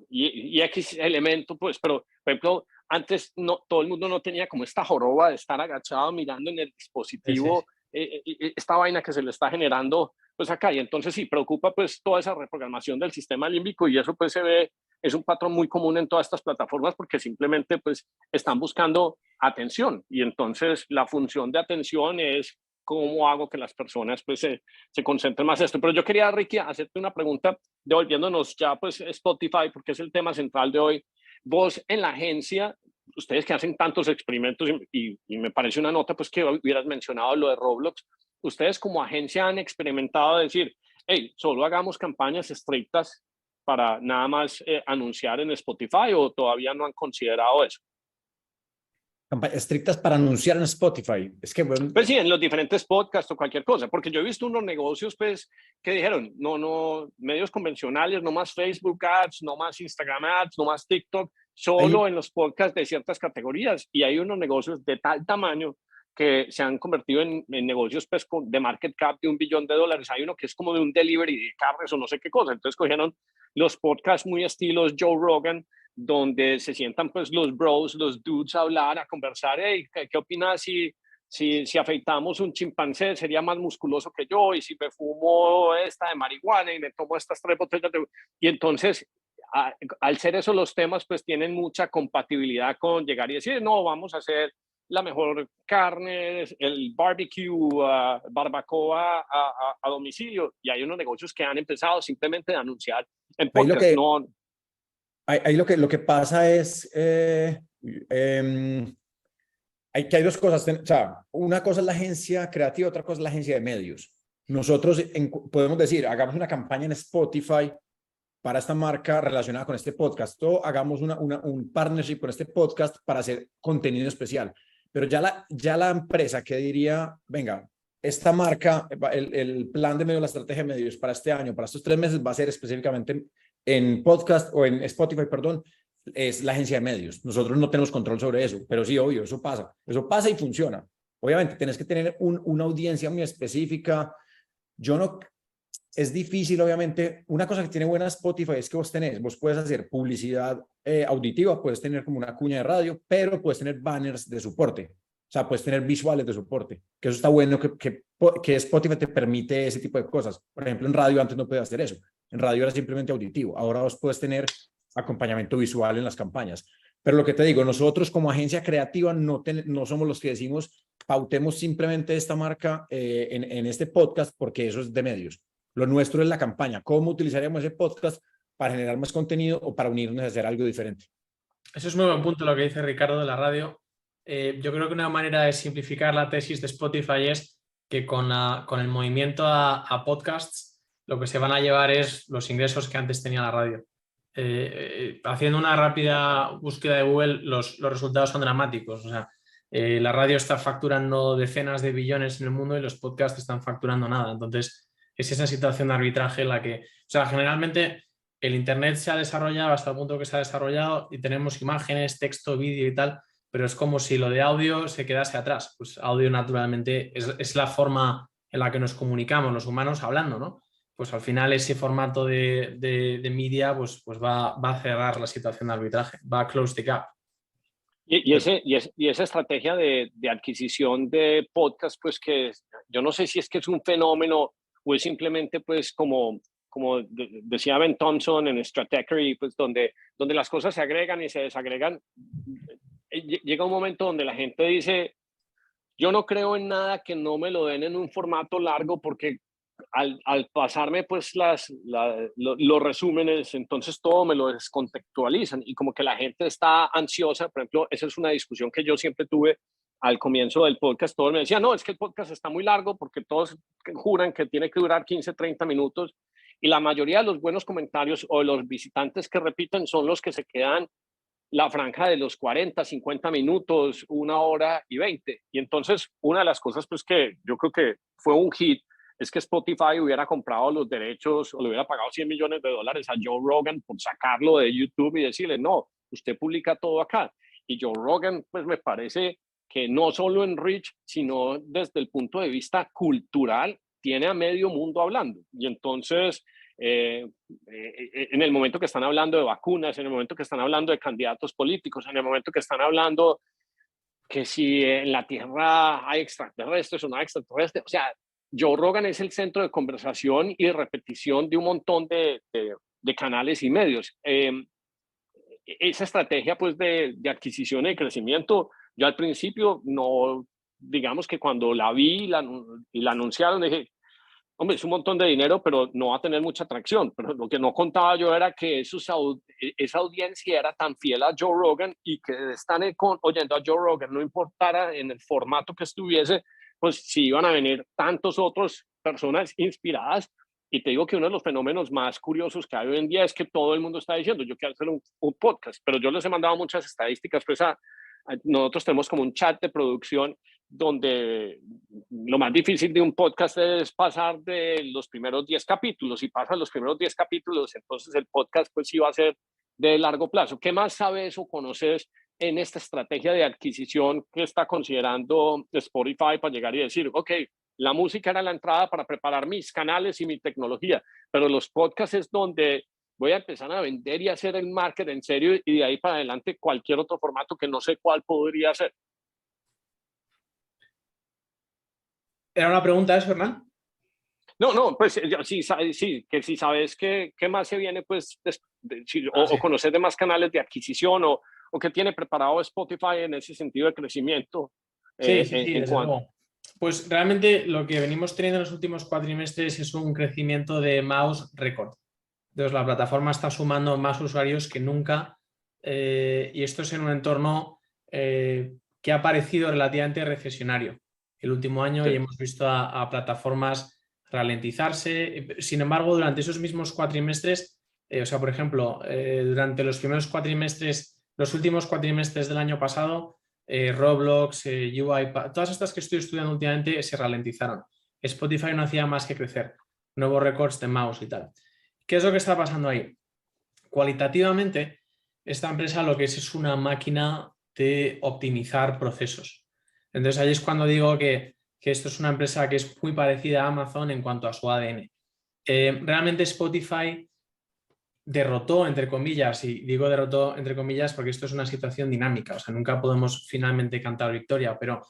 X elemento, pues, pero por ejemplo, antes no, todo el mundo no tenía como esta joroba de estar agachado mirando en el dispositivo. Esta vaina que se le está generando pues acá, y entonces sí, preocupa pues toda esa reprogramación del sistema límbico, y eso pues se ve, es un patrón muy común en todas estas plataformas porque simplemente pues están buscando atención, y entonces la función de atención es cómo hago que las personas pues se concentren más en esto. Pero yo quería, Ricky, hacerte una pregunta, devolviéndonos ya pues Spotify, porque es el tema central de hoy. Vos en la agencia, ustedes que hacen tantos experimentos, y me parece una nota pues que hubieras mencionado lo de Roblox, ustedes como agencia han experimentado decir, hey, solo hagamos campañas estrictas para nada más anunciar en Spotify, o todavía no han considerado eso? Estrictas para anunciar en Spotify. Es que, bueno, pues sí, en los diferentes podcasts o cualquier cosa, porque yo he visto unos negocios pues que dijeron, no, medios convencionales, no más Facebook Ads, no más Instagram Ads, no más TikTok, solo en los podcasts de ciertas categorías, y hay unos negocios de tal tamaño que se han convertido en negocios pues, de market cap de $1 billón. Hay uno que es como de un delivery de carnes o no sé qué cosa. Entonces cogieron los podcasts muy estilos Joe Rogan, donde se sientan pues los bros, los dudes a hablar, a conversar. Hey, ¿qué opinas si afeitamos un chimpancé? Sería más musculoso que yo, y si me fumo esta de marihuana y me tomo estas 3 botellas de... Y entonces, al ser esos los temas, pues tienen mucha compatibilidad con llegar y decir, no, vamos a hacer la mejor carne, el barbecue, barbacoa a domicilio. Y hay unos negocios que han empezado simplemente a anunciar en podcast. Ahí lo que pasa es, hay 2 cosas. O sea, una cosa es la agencia creativa, otra cosa es la agencia de medios. Nosotros podemos decir, hagamos una campaña en Spotify para esta marca relacionada con este podcast, o hagamos un partnership con este podcast para hacer contenido especial. Pero ya la empresa que diría, venga, esta marca, el plan de medios, la estrategia de medios para este año, para estos 3 meses, va a ser específicamente en podcast o en Spotify, perdón, es la agencia de medios. Nosotros no tenemos control sobre eso, pero sí, obvio, eso pasa y funciona. Obviamente, tienes que tener una audiencia muy específica. Es difícil, obviamente. Una cosa que tiene buena Spotify es que vos puedes hacer publicidad auditiva, puedes tener como una cuña de radio, pero puedes tener banners de soporte. O sea, puedes tener visuales de soporte, que eso está bueno, que Spotify te permite ese tipo de cosas. Por ejemplo, en radio antes no podías hacer eso. En radio era simplemente auditivo. Ahora vos puedes tener acompañamiento visual en las campañas. Pero lo que te digo, nosotros como agencia creativa no somos los que decimos, pautemos simplemente esta marca en este podcast, porque eso es de medios. Lo nuestro es la campaña. ¿Cómo utilizaríamos ese podcast para generar más contenido o para unirnos a hacer algo diferente? Eso es muy buen punto lo que dice Ricardo de la radio. Yo creo que una manera de simplificar la tesis de Spotify es que con el movimiento a podcasts, lo que se van a llevar es los ingresos que antes tenía la radio. Haciendo una rápida búsqueda de Google, los resultados son dramáticos. O sea, la radio está facturando decenas de billones en el mundo y los podcasts están facturando nada. Entonces, es esa situación de arbitraje la que... O sea, generalmente el Internet se ha desarrollado hasta el punto que se ha desarrollado y tenemos imágenes, texto, vídeo y tal, pero es como si lo de audio se quedase atrás. Pues audio naturalmente es la forma en la que nos comunicamos los humanos hablando, ¿no? Pues al final ese formato de media pues va a cerrar la situación de arbitraje, va a close the gap. Y esa estrategia de adquisición de podcast, pues que yo no sé si es que es un fenómeno o es simplemente pues como decía Ben Thompson en Stratechery, pues donde las cosas se agregan y se desagregan. Llega un momento donde la gente dice, yo no creo en nada que no me lo den en un formato largo, porque al pasarme pues los resúmenes, entonces todo me lo descontextualizan, y como que la gente está ansiosa. Por ejemplo, esa es una discusión que yo siempre tuve al comienzo del podcast. Todos me decían, no, es que el podcast está muy largo porque todos juran que tiene que durar 15, 30 minutos. Y la mayoría de los buenos comentarios o los visitantes que repiten son los que se quedan la franja de los 40, 50 minutos, 1 hora y 20. Y entonces una de las cosas pues que yo creo que fue un hit es que Spotify hubiera comprado los derechos o le hubiera pagado $100 millones a Joe Rogan por sacarlo de YouTube y decirle, no, usted publica todo acá. Y Joe Rogan pues me parece que no solo en Reach, sino desde el punto de vista cultural, tiene a medio mundo hablando. Y entonces, en el momento que están hablando de vacunas, en el momento que están hablando de candidatos políticos, en el momento que están hablando que si en la Tierra hay extraterrestres o no hay extraterrestres, o sea, Joe Rogan es el centro de conversación y de repetición de un montón de canales y medios. Esa estrategia pues de adquisición y de crecimiento, yo al principio no, digamos que cuando la vi y la anunciaron dije, hombre, es un montón de dinero, pero no va a tener mucha atracción. Pero lo que no contaba yo era que esa audiencia era tan fiel a Joe Rogan y que están oyendo a Joe Rogan, no importara en el formato que estuviese, pues si iban a venir tantos otros personas inspiradas. Y te digo que uno de los fenómenos más curiosos que hay hoy en día es que todo el mundo está diciendo, yo quiero hacer un podcast, pero yo les he mandado muchas estadísticas, pues nosotros tenemos como un chat de producción donde lo más difícil de un podcast es pasar de los primeros 10 capítulos. Si pasan los primeros 10 capítulos, entonces el podcast pues sí va a ser de largo plazo. ¿Qué más sabes o conoces en esta estrategia de adquisición que está considerando Spotify para llegar y decir, ok, la música era la entrada para preparar mis canales y mi tecnología, pero los podcasts es donde voy a empezar a vender y hacer el marketing en serio y de ahí para adelante cualquier otro formato que no sé cuál podría ser? ¿Era una pregunta eso, Hernán? No, pues sí, que si sabes qué más se viene, pues, o conocer de más canales de adquisición o qué tiene preparado Spotify en ese sentido de crecimiento. Sí, desde luego. Pues realmente lo que venimos teniendo en los últimos cuatrimestres es un crecimiento de mouse récord. Entonces la plataforma está sumando más usuarios que nunca y esto es en un entorno que ha parecido relativamente recesionario el último año. Sí. Y hemos visto a plataformas ralentizarse. Sin embargo, durante esos mismos cuatrimestres, por ejemplo, durante los primeros cuatrimestres, los últimos cuatrimestres del año pasado, Roblox, UiPath, todas estas que estoy estudiando últimamente se ralentizaron. Spotify no hacía más que crecer, nuevos récords de mouse y tal. ¿Qué es lo que está pasando ahí? Cualitativamente, esta empresa lo que es una máquina de optimizar procesos. Entonces ahí es cuando digo que esto es una empresa que es muy parecida a Amazon en cuanto a su ADN. Realmente Spotify derrotó, entre comillas, y digo derrotó entre comillas porque esto es una situación dinámica, o sea, nunca podemos finalmente cantar victoria, pero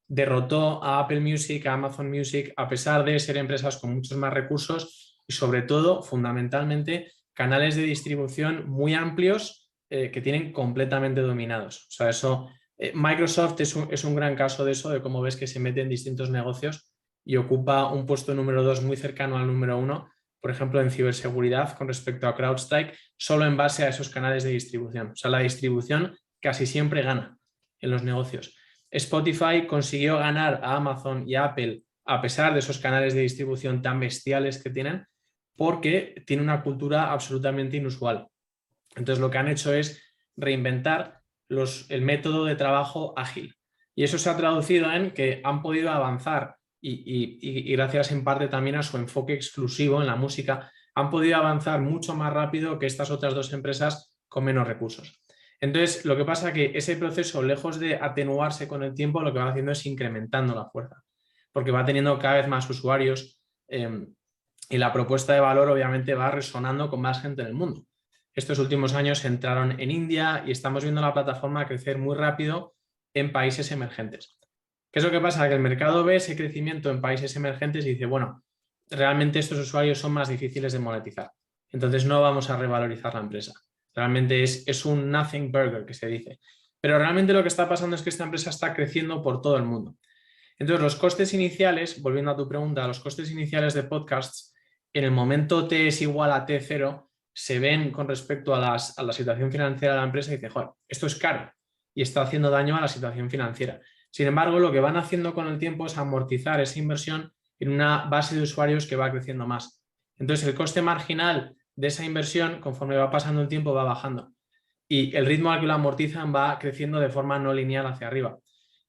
derrotó a Apple Music, a Amazon Music, a pesar de ser empresas con muchos más recursos y sobre todo, fundamentalmente, canales de distribución muy amplios que tienen completamente dominados. O sea, eso, Microsoft es un gran caso de eso, de cómo ves que se mete en distintos negocios y ocupa un puesto número 2 muy cercano al número 1, por ejemplo, en ciberseguridad con respecto a CrowdStrike, solo en base a esos canales de distribución. O sea, la distribución casi siempre gana en los negocios. Spotify consiguió ganar a Amazon y a Apple a pesar de esos canales de distribución tan bestiales que tienen, porque tiene una cultura absolutamente inusual. Entonces, lo que han hecho es reinventar el método de trabajo ágil. Y eso se ha traducido en que han podido avanzar y gracias en parte también a su enfoque exclusivo en la música, han podido avanzar mucho más rápido que estas otras dos empresas con menos recursos. Entonces, lo que pasa es que ese proceso, lejos de atenuarse con el tiempo, lo que va haciendo es incrementando la fuerza, porque va teniendo cada vez más usuarios y la propuesta de valor obviamente va resonando con más gente en el mundo. Estos últimos años entraron en India y estamos viendo la plataforma crecer muy rápido en países emergentes. ¿Qué es lo que pasa? Que el mercado ve ese crecimiento en países emergentes y dice, bueno, realmente estos usuarios son más difíciles de monetizar. Entonces no vamos a revalorizar la empresa. Realmente es un nothing burger que se dice. Pero realmente lo que está pasando es que esta empresa está creciendo por todo el mundo. Entonces los costes iniciales, volviendo a tu pregunta, los costes iniciales de podcasts, en el momento T es igual a T0, se ven con respecto a la situación financiera de la empresa y dice, joder, esto es caro y está haciendo daño a la situación financiera. Sin embargo, lo que van haciendo con el tiempo es amortizar esa inversión en una base de usuarios que va creciendo más. Entonces el coste marginal de esa inversión, conforme va pasando el tiempo, va bajando. Y el ritmo al que lo amortizan va creciendo de forma no lineal hacia arriba.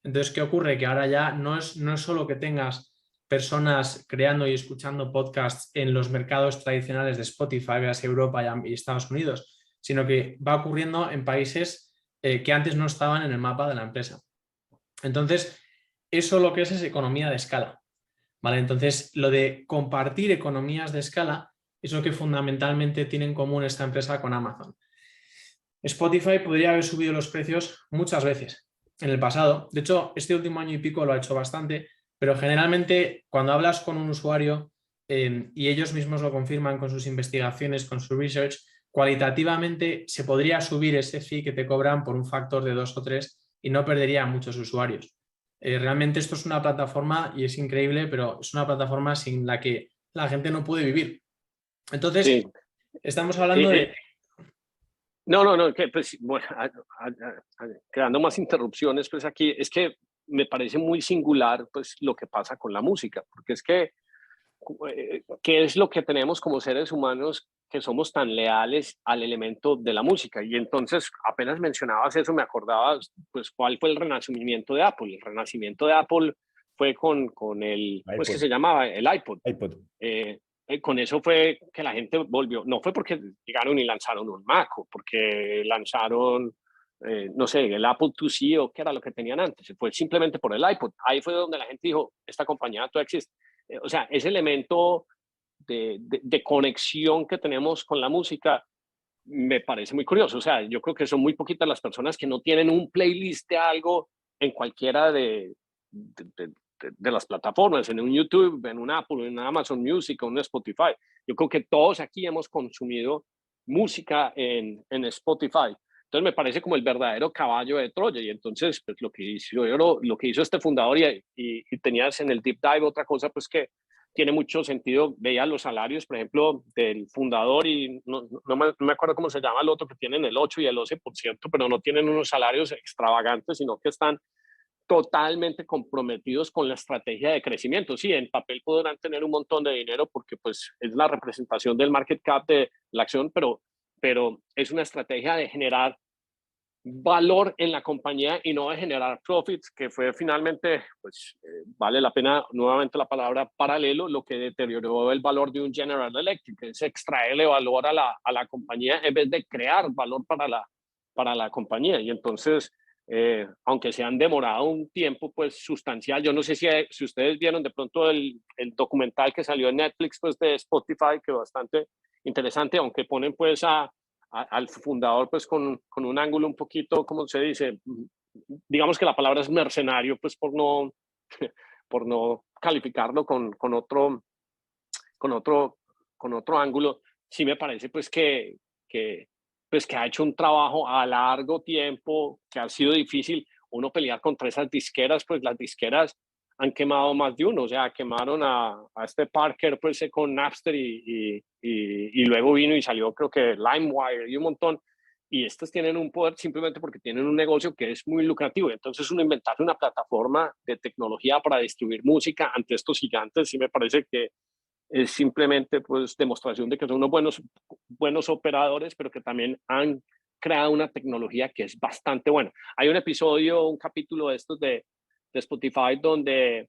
Entonces, ¿qué ocurre? Que ahora ya no es solo que tengas personas creando y escuchando podcasts en los mercados tradicionales de Spotify, veas Europa y Estados Unidos, sino que va ocurriendo en países que antes no estaban en el mapa de la empresa. Entonces, eso lo que es economía de escala, ¿vale? Entonces, lo de compartir economías de escala es lo que fundamentalmente tiene en común esta empresa con Amazon. Spotify podría haber subido los precios muchas veces en el pasado. De hecho, este último año y pico lo ha hecho bastante, pero generalmente cuando hablas con un usuario y ellos mismos lo confirman con sus investigaciones, con su research, cualitativamente se podría subir ese fee que te cobran por un factor de 2 o 3 y no perdería a muchos usuarios. Realmente esto es una plataforma y es increíble, pero es una plataforma sin la que la gente no puede vivir. Entonces, Sí. estamos hablando de... No, que pues, bueno, creando más interrupciones, pues aquí es que me parece muy singular pues lo que pasa con la música, porque es que ¿qué es lo que tenemos como seres humanos que somos tan leales al elemento de la música? Y entonces apenas mencionabas eso, me acordaba pues cuál fue el renacimiento de Apple. El renacimiento de Apple fue con el, pues que se llamaba el iPod. Con eso fue que la gente volvió, no fue porque llegaron y lanzaron un Mac o porque lanzaron, no sé, el Apple IIc o qué era lo que tenían antes, fue simplemente por el iPod. Ahí fue donde la gente dijo, esta compañía todavía existe. O sea, ese elemento de conexión que tenemos con la música me parece muy curioso. O sea, yo creo que son muy poquitas las personas que no tienen un playlist de algo en cualquiera de las plataformas, en un YouTube, en un Apple, en Amazon Music o en Spotify. Yo creo que todos aquí hemos consumido música en Spotify. Entonces me parece como el verdadero caballo de Troya. Y entonces, pues lo que hizo este fundador y tenías en el Deep Dive otra cosa, pues que tiene mucho sentido. Veía los salarios, por ejemplo, del fundador y no me acuerdo cómo se llama el otro, que tienen el 8 y el 12%, pero no tienen unos salarios extravagantes, sino que están totalmente comprometidos con la estrategia de crecimiento. Sí, en papel podrán tener un montón de dinero porque pues es la representación del market cap de la acción, pero es una estrategia de generar valor en la compañía y no de generar profits, que fue finalmente, pues vale la pena nuevamente la palabra paralelo, lo que deterioró el valor de un General Electric, es extraerle valor a la compañía en vez de crear valor para la compañía. Y entonces, aunque se han demorado un tiempo pues sustancial, yo no sé si ustedes vieron de pronto el documental que salió en Netflix pues de Spotify, que bastante interesante, aunque ponen pues al fundador pues con un ángulo un poquito, ¿cómo se dice? Digamos que la palabra es mercenario, pues por no calificarlo con otro ángulo. Sí me parece pues que ha hecho un trabajo a largo tiempo, que ha sido difícil uno pelear contra esas disqueras, pues las disqueras han quemado más de uno, o sea, quemaron a este Parker pues con Napster y luego vino y salió creo que LimeWire y un montón, y estos tienen un poder simplemente porque tienen un negocio que es muy lucrativo. Entonces uno inventar una plataforma de tecnología para distribuir música ante estos gigantes, sí me parece que es simplemente pues demostración de que son unos buenos operadores, pero que también han creado una tecnología que es bastante buena. Hay un episodio, un capítulo de estos de Spotify donde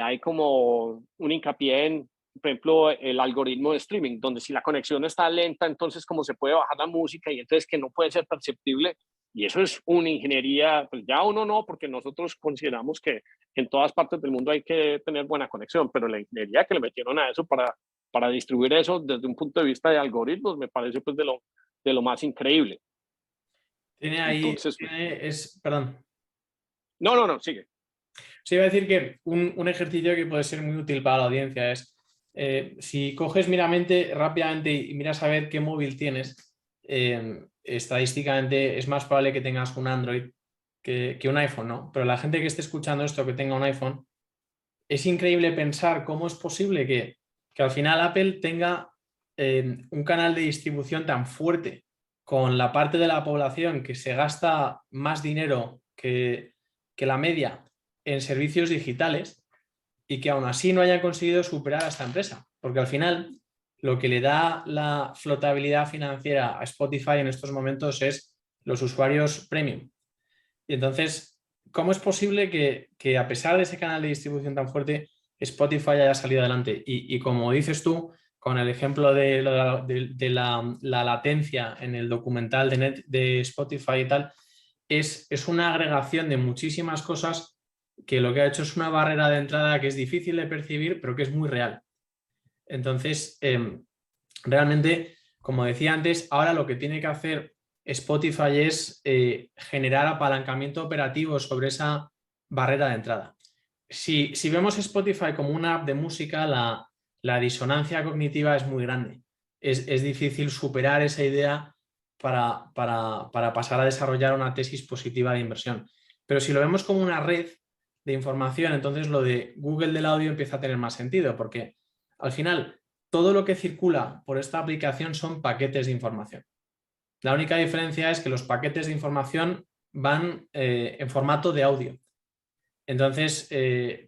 hay como un hincapié en, por ejemplo, el algoritmo de streaming, donde si la conexión está lenta, entonces cómo se puede bajar la música y entonces que no puede ser perceptible. Y eso es una ingeniería, pues ya uno no, porque nosotros consideramos que en todas partes del mundo hay que tener buena conexión, pero la ingeniería que le metieron a eso para distribuir eso desde un punto de vista de algoritmos me parece pues de lo más increíble. Tiene ahí, Entonces, perdón. No, sigue. Sí, iba a decir que un ejercicio que puede ser muy útil para la audiencia es, si coges meramente, rápidamente y miras a ver qué móvil tienes, estadísticamente es más probable que tengas un Android que un iPhone, ¿no? Pero la gente que esté escuchando esto, que tenga un iPhone, es increíble pensar cómo es posible que al final Apple tenga un canal de distribución tan fuerte con la parte de la población que se gasta más dinero que la media en servicios digitales y que aún así no hayan conseguido superar a esta empresa. Porque al final lo que le da la flotabilidad financiera a Spotify en estos momentos es los usuarios premium. Y entonces, ¿cómo es posible que a pesar de ese canal de distribución tan fuerte, Spotify haya salido adelante? Y como dices tú, con el ejemplo de la latencia en el documental de Spotify y tal, es una agregación de muchísimas cosas que lo que ha hecho es una barrera de entrada que es difícil de percibir, pero que es muy real. Entonces, realmente, como decía antes, ahora lo que tiene que hacer Spotify es generar apalancamiento operativo sobre esa barrera de entrada. Si vemos Spotify como una app de música, la disonancia cognitiva es muy grande. Es difícil superar esa idea para pasar a desarrollar una tesis positiva de inversión. Pero si lo vemos como una red de información, entonces lo de Google del audio empieza a tener más sentido, porque al final todo lo que circula por esta aplicación son paquetes de información. La única diferencia es que los paquetes de información van en formato de audio. Entonces,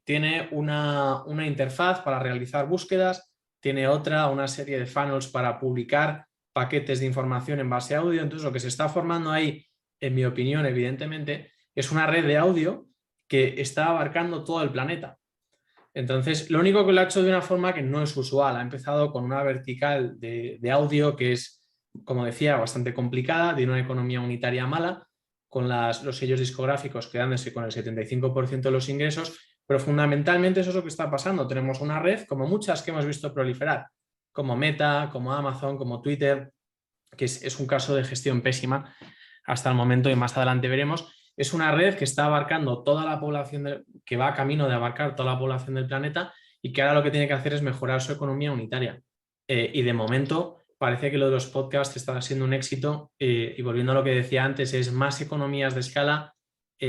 tiene una interfaz para realizar búsquedas, tiene una serie de funnels para publicar paquetes de información en base a audio. Entonces, lo que se está formando ahí, en mi opinión, evidentemente, es una red de audio que está abarcando todo el planeta. Entonces, lo único que lo ha hecho de una forma que no es usual. Ha empezado con una vertical de audio que es, como decía, bastante complicada, de una economía unitaria mala, con los sellos discográficos quedándose con el 75% de los ingresos, pero fundamentalmente eso es lo que está pasando. Tenemos una red, como muchas que hemos visto proliferar, como Meta, como Amazon, como Twitter, que es un caso de gestión pésima hasta el momento y más adelante veremos. Es una red que está abarcando toda la población, que va camino de abarcar toda la población del planeta y que ahora lo que tiene que hacer es mejorar su economía unitaria. Y de momento parece que lo de los podcasts está siendo un éxito y volviendo a lo que decía antes, es más economías de escala,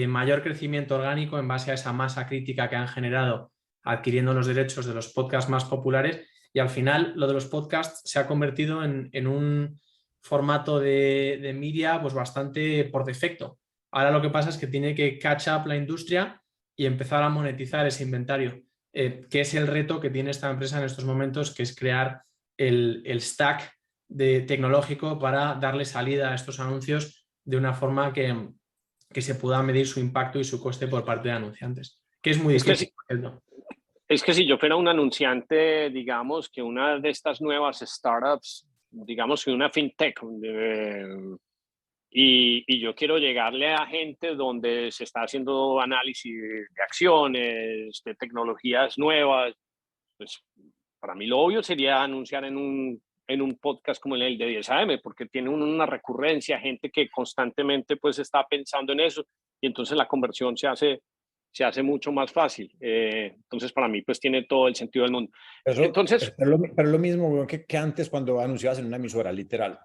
mayor crecimiento orgánico en base a esa masa crítica que han generado adquiriendo los derechos de los podcasts más populares y al final lo de los podcasts se ha convertido en un formato de media pues bastante por defecto. Ahora lo que pasa es que tiene que catch up la industria y empezar a monetizar ese inventario, que es el reto que tiene esta empresa en estos momentos, que es crear el stack tecnológico para darle salida a estos anuncios de una forma que se pueda medir su impacto y su coste por parte de anunciantes, que es muy difícil. Es que si yo fuera un anunciante, digamos, que una de estas nuevas startups, digamos que una fintech, y yo quiero llegarle a gente donde se está haciendo análisis de acciones, de tecnologías nuevas, pues para mí lo obvio sería anunciar en un podcast como el de 10 AM, porque tiene una recurrencia, gente que constantemente pues está pensando en eso y entonces la conversión se hace mucho más fácil. Entonces para mí pues tiene todo el sentido del mundo. Entonces, pero lo mismo que antes cuando anunciabas en una emisora, literal.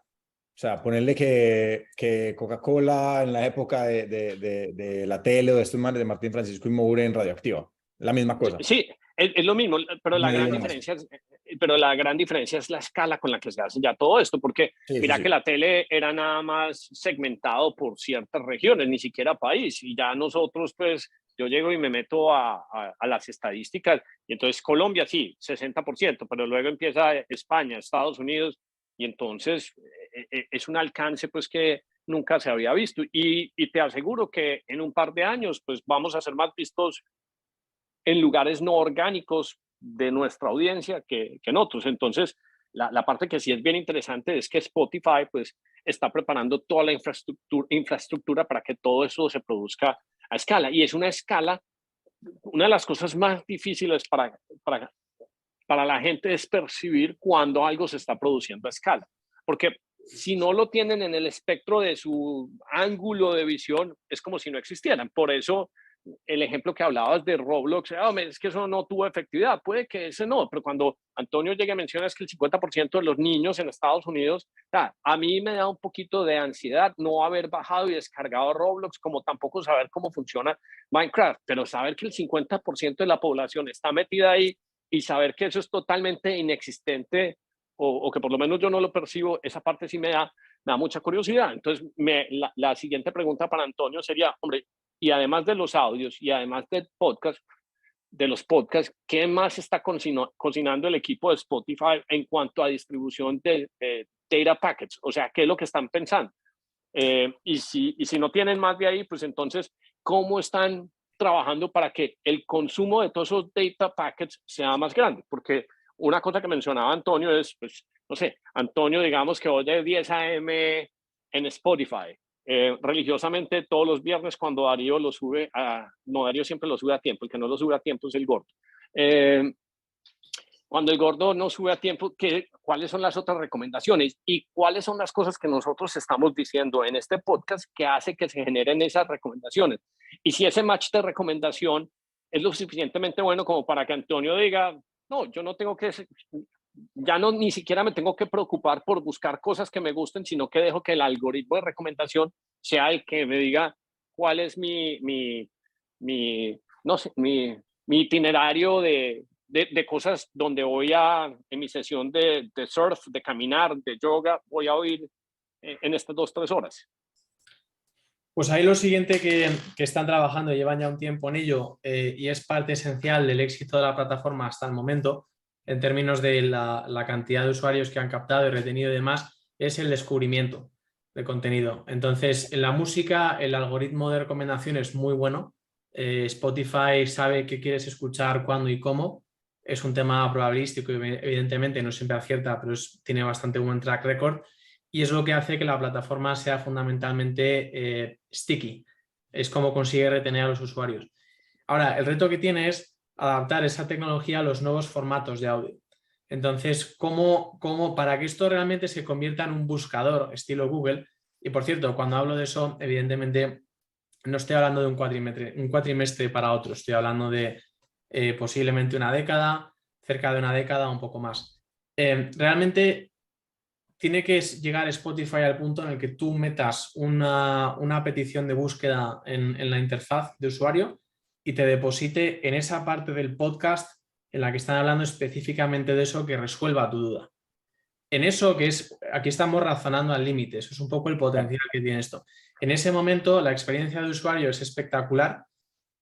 O sea, ponerle que Coca-Cola en la época de la tele o de estos manes de Martín Francisco y Moure en Radioactiva. La misma cosa. Sí, es lo mismo, pero la gran diferencia es la escala con la que se hace ya todo esto, porque mira que la tele era nada más segmentado por ciertas regiones, ni siquiera país, y ya nosotros pues yo llego y me meto a las estadísticas, y entonces Colombia sí, 60%, pero luego empieza España, Estados Unidos, y entonces es un alcance pues que nunca se había visto, y te aseguro que en un par de años pues vamos a ser más vistos en lugares no orgánicos de nuestra audiencia que en otros. Entonces, la parte que sí es bien interesante es que Spotify pues está preparando toda la infraestructura para que todo eso se produzca a escala. Y es una escala, una de las cosas más difíciles para la gente es percibir cuando algo se está produciendo a escala. Porque si no lo tienen en el espectro de su ángulo de visión, es como si no existieran. Por eso el ejemplo que hablabas de Roblox, es que eso no tuvo efectividad, puede que ese no, pero cuando Antonio llega a mencionar que el 50% de los niños en Estados Unidos, a mí me da un poquito de ansiedad no haber bajado y descargado Roblox, como tampoco saber cómo funciona Minecraft, pero saber que el 50% de la población está metida ahí y saber que eso es totalmente inexistente o que por lo menos yo no lo percibo, esa parte sí me da mucha curiosidad. Entonces, la siguiente pregunta para Antonio sería, hombre, y además de los audios y además del podcast, de los podcasts, ¿qué más está cocinando el equipo de Spotify en cuanto a distribución de data packets? O sea, ¿qué es lo que están pensando? Y si no tienen más de ahí, pues entonces, ¿cómo están trabajando para que el consumo de todos esos data packets sea más grande? Porque una cosa que mencionaba Antonio es, pues, no sé, Antonio, digamos que oye 10 a.m. en Spotify, religiosamente todos los viernes cuando Darío lo sube no, Darío siempre lo sube a tiempo, el que no lo sube a tiempo es el gordo. Cuando el gordo no sube a tiempo, ¿cuáles son las otras recomendaciones? ¿Y cuáles son las cosas que nosotros estamos diciendo en este podcast que hace que se generen esas recomendaciones? Y si ese match de recomendación es lo suficientemente bueno como para que Antonio diga, no, yo no tengo que, ya no, ni siquiera me tengo que preocupar por buscar cosas que me gusten, sino que dejo que el algoritmo de recomendación sea el que me diga cuál es no sé, mi itinerario de cosas donde voy en mi sesión de surf, de caminar, de yoga, voy a oír en estas 2-3 horas. Pues ahí lo siguiente que están trabajando, llevan ya un tiempo en ello y es parte esencial del éxito de la plataforma hasta el momento, en términos de la cantidad de usuarios que han captado y retenido y demás, es el descubrimiento de contenido. Entonces, en la música, el algoritmo de recomendación es muy bueno. Spotify sabe qué quieres escuchar, cuándo y cómo. Es un tema probabilístico y evidentemente no siempre acierta, pero tiene bastante buen track record. Y es lo que hace que la plataforma sea fundamentalmente sticky. Es como consigue retener a los usuarios. Ahora, el reto que tiene es adaptar esa tecnología a los nuevos formatos de audio. Entonces, ¿cómo para que esto realmente se convierta en un buscador estilo Google? Y por cierto, cuando hablo de eso, evidentemente no estoy hablando de un cuatrimestre para otro. Estoy hablando de posiblemente una década, cerca de una década o un poco más. Realmente tiene que llegar Spotify al punto en el que tú metas una petición de búsqueda en la interfaz de usuario y te deposite en esa parte del podcast en la que están hablando específicamente de eso, que resuelva tu duda. En eso aquí estamos razonando al límite, eso es un poco el potencial que tiene esto. En ese momento la experiencia de usuario es espectacular,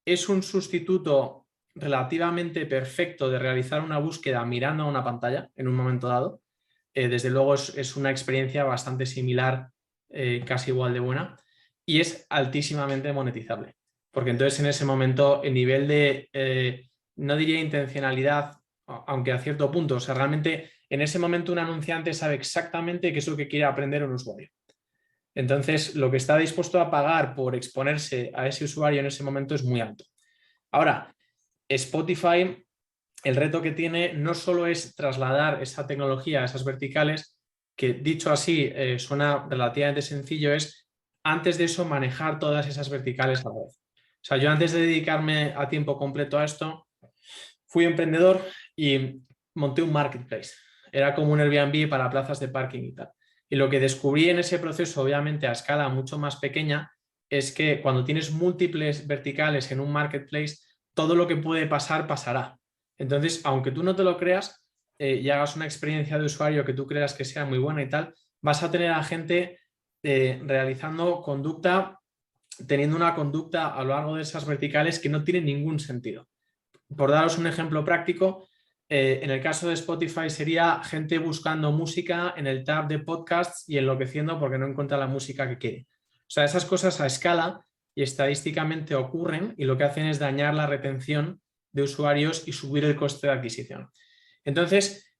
es un sustituto relativamente perfecto de realizar una búsqueda mirando a una pantalla en un momento dado. Desde luego es una experiencia bastante similar, casi igual de buena, y es altísimamente monetizable. Porque entonces en ese momento el nivel de, no diría intencionalidad, aunque a cierto punto, o sea, realmente en ese momento un anunciante sabe exactamente qué es lo que quiere aprender un usuario. Entonces lo que está dispuesto a pagar por exponerse a ese usuario en ese momento es muy alto. Ahora, Spotify, el reto que tiene no solo es trasladar esa tecnología a esas verticales, que dicho así suena relativamente sencillo, es antes de eso manejar todas esas verticales a la vez. O sea, yo antes de dedicarme a tiempo completo a esto, fui emprendedor y monté un marketplace. Era como un Airbnb para plazas de parking y tal. Y lo que descubrí en ese proceso, obviamente a escala mucho más pequeña, es que cuando tienes múltiples verticales en un marketplace, todo lo que puede pasar, pasará. Entonces, aunque tú no te lo creas y hagas una experiencia de usuario que tú creas que sea muy buena y tal, vas a tener a gente realizando conducta, teniendo una conducta a lo largo de esas verticales que no tiene ningún sentido. Por daros un ejemplo práctico, en el caso de Spotify sería gente buscando música en el tab de podcasts y enloqueciendo porque no encuentra la música que quiere. O sea, esas cosas a escala y estadísticamente ocurren y lo que hacen es dañar la retención de usuarios y subir el coste de adquisición. Entonces,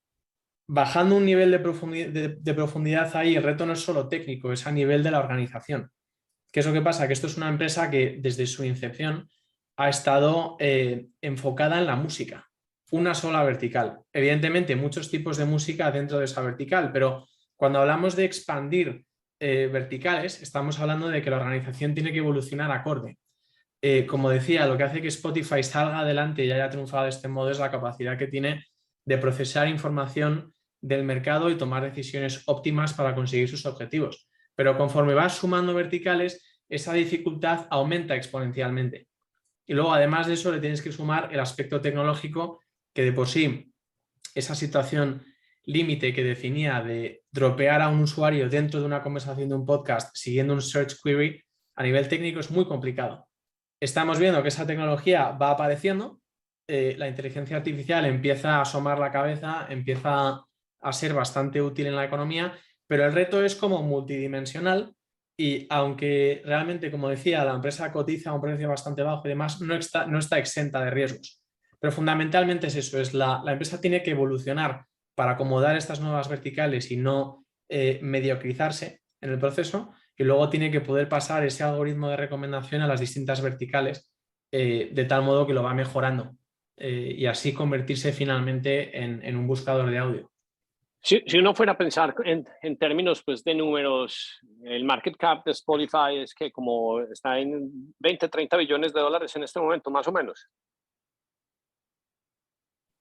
bajando un nivel de profundidad ahí, el reto no es solo técnico, es a nivel de la organización. ¿Qué es lo que pasa? Que esto es una empresa que desde su incepción ha estado enfocada en la música, una sola vertical. Evidentemente, muchos tipos de música dentro de esa vertical, pero cuando hablamos de expandir verticales, estamos hablando de que la organización tiene que evolucionar acorde. Como decía, lo que hace que Spotify salga adelante y haya triunfado de este modo es la capacidad que tiene de procesar información del mercado y tomar decisiones óptimas para conseguir sus objetivos. Pero conforme vas sumando verticales, esa dificultad aumenta exponencialmente. Y luego, además de eso, le tienes que sumar el aspecto tecnológico, que de por sí, esa situación límite que definía de dropear a un usuario dentro de una conversación de un podcast siguiendo un search query, a nivel técnico es muy complicado. Estamos viendo que esa tecnología va apareciendo, la inteligencia artificial empieza a asomar la cabeza, empieza a ser bastante útil en la economía, pero el reto es como multidimensional y aunque realmente, como decía, la empresa cotiza a un precio bastante bajo y demás, no está exenta de riesgos. Pero fundamentalmente es eso, es la empresa tiene que evolucionar para acomodar estas nuevas verticales y no mediocrizarse en el proceso, y luego tiene que poder pasar ese algoritmo de recomendación a las distintas verticales de tal modo que lo va mejorando y así convertirse finalmente en un buscador de audio. Si uno fuera a pensar en términos pues, de números, el market cap de Spotify es que como está en 20, 30 billones de dólares en este momento, más o menos.